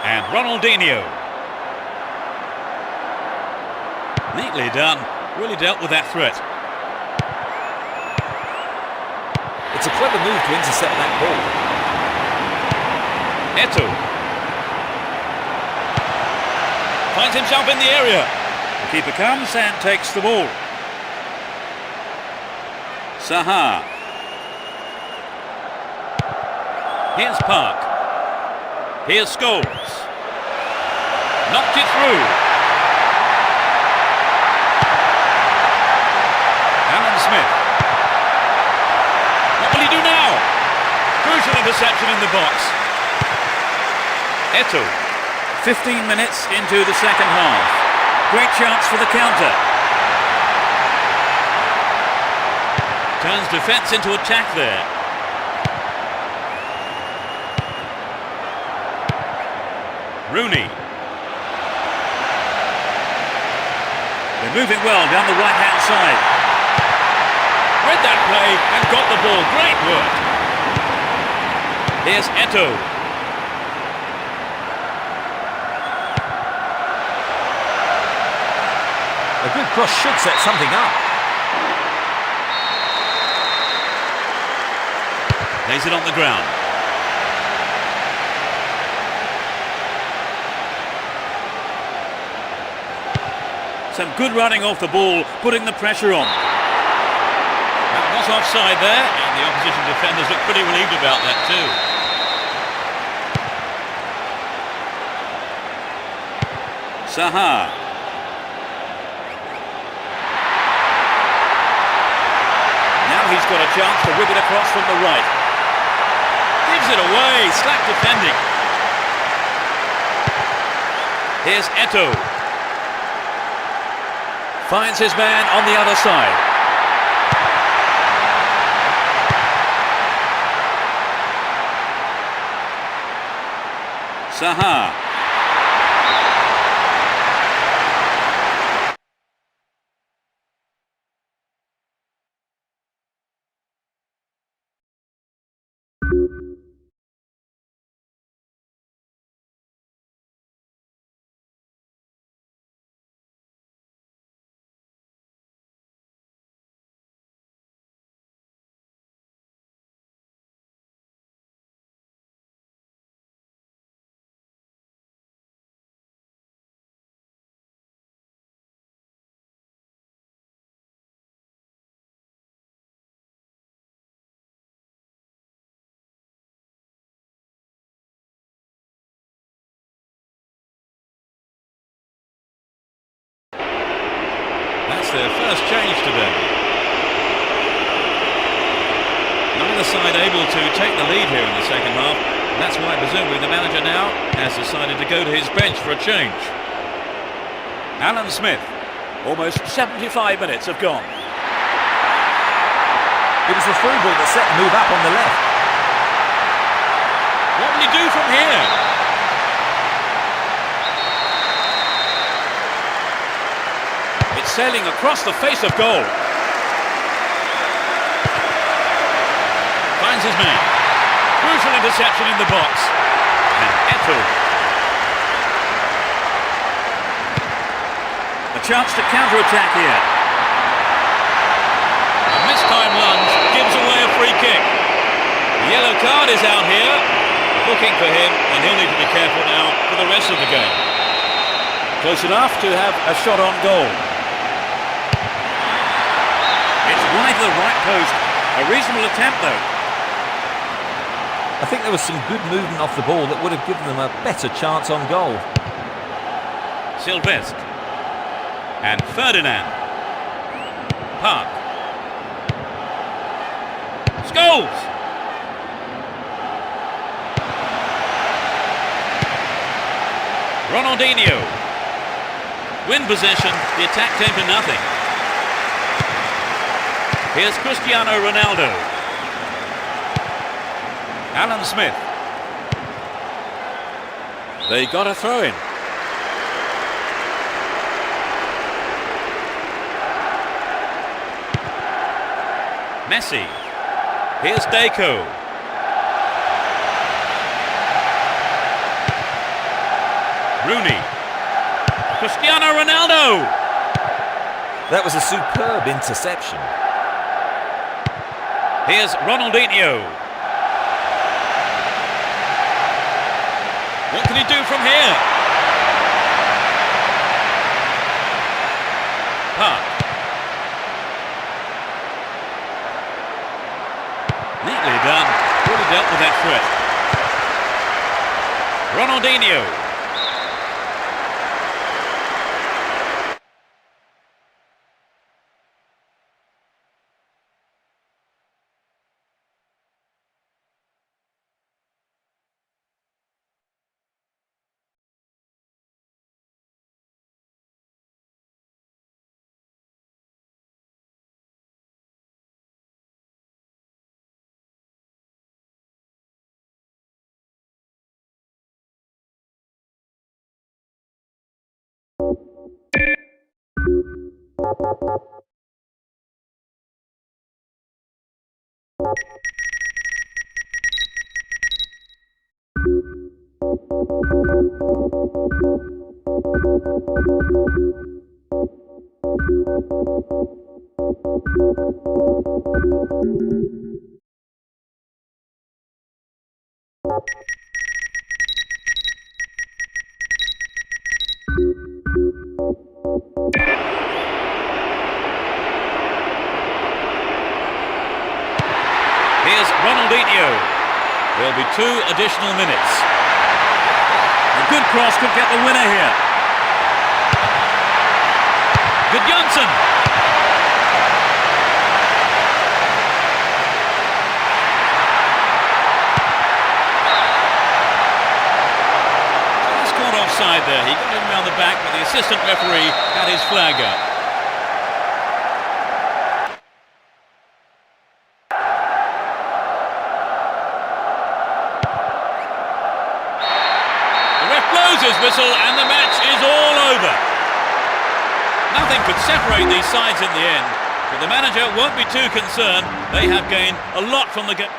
And Ronaldinho. Neatly done. Really dealt with that threat. It's a clever move to intercept that ball. Eto'o. Finds himself in the area. The keeper comes and takes the ball. Saha. Here's Park. Here's Scholes. Knocked it through. Alan Smith. What will he do now? Crucial interception in the box. Eto'o. 15 minutes into the second half. Great chance for the counter. Turns defence into attack there. Rooney. They're moving well down the right-hand side. Read that play and got the ball. Great work. Here's Eto'o. A good cross should set something up. Lays it on the ground. Some good running off the ball, putting the pressure on. That was offside there, and the opposition defenders look pretty relieved about that too. Saha. Now he's got a chance to whip it across from the right. Gives it away, slack defending. Here's Eto'o. Finds his man on the other side. Saha. That's their first change today. Neither side able to take the lead here in the second half. And that's why presumably the manager now has decided to go to his bench for a change. Alan Smith. Almost 75 minutes have gone. It was the through ball that set the move up on the left. What will he do from here? It's sailing across the face of goal. his man. Crucial interception in the box. And Eto'o. A chance to counter-attack here. A mistimed lunge gives away a free kick. The yellow card is out here. Booking for him, and he'll need to be careful now for the rest of the game. Close enough to have a shot on goal. It's wide to the right post. A reasonable attempt, though. I think there was some good movement off the ball that would have given them a better chance on goal. Sylvestre. And Ferdinand. Park. Scholes! Ronaldinho. Win possession, the attack came to nothing. Here's Cristiano Ronaldo. Alan Smith. They got a throw in. Messi. Here's Deco. Rooney. Cristiano Ronaldo. That was a superb interception. Here's Ronaldinho. What can he do from here? Park. Neatly done. Really dealt with that threat. Ronaldinho. Here's Ronaldinho. There'll be 2 additional minutes. A good cross could get the winner here. Gudjonsson. He's caught offside there. He got him around the back, but the assistant referee had his flag up. His whistle and the match is all over. Nothing could separate these sides in the end, but the manager won't be too concerned. They have gained a lot from the game.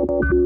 You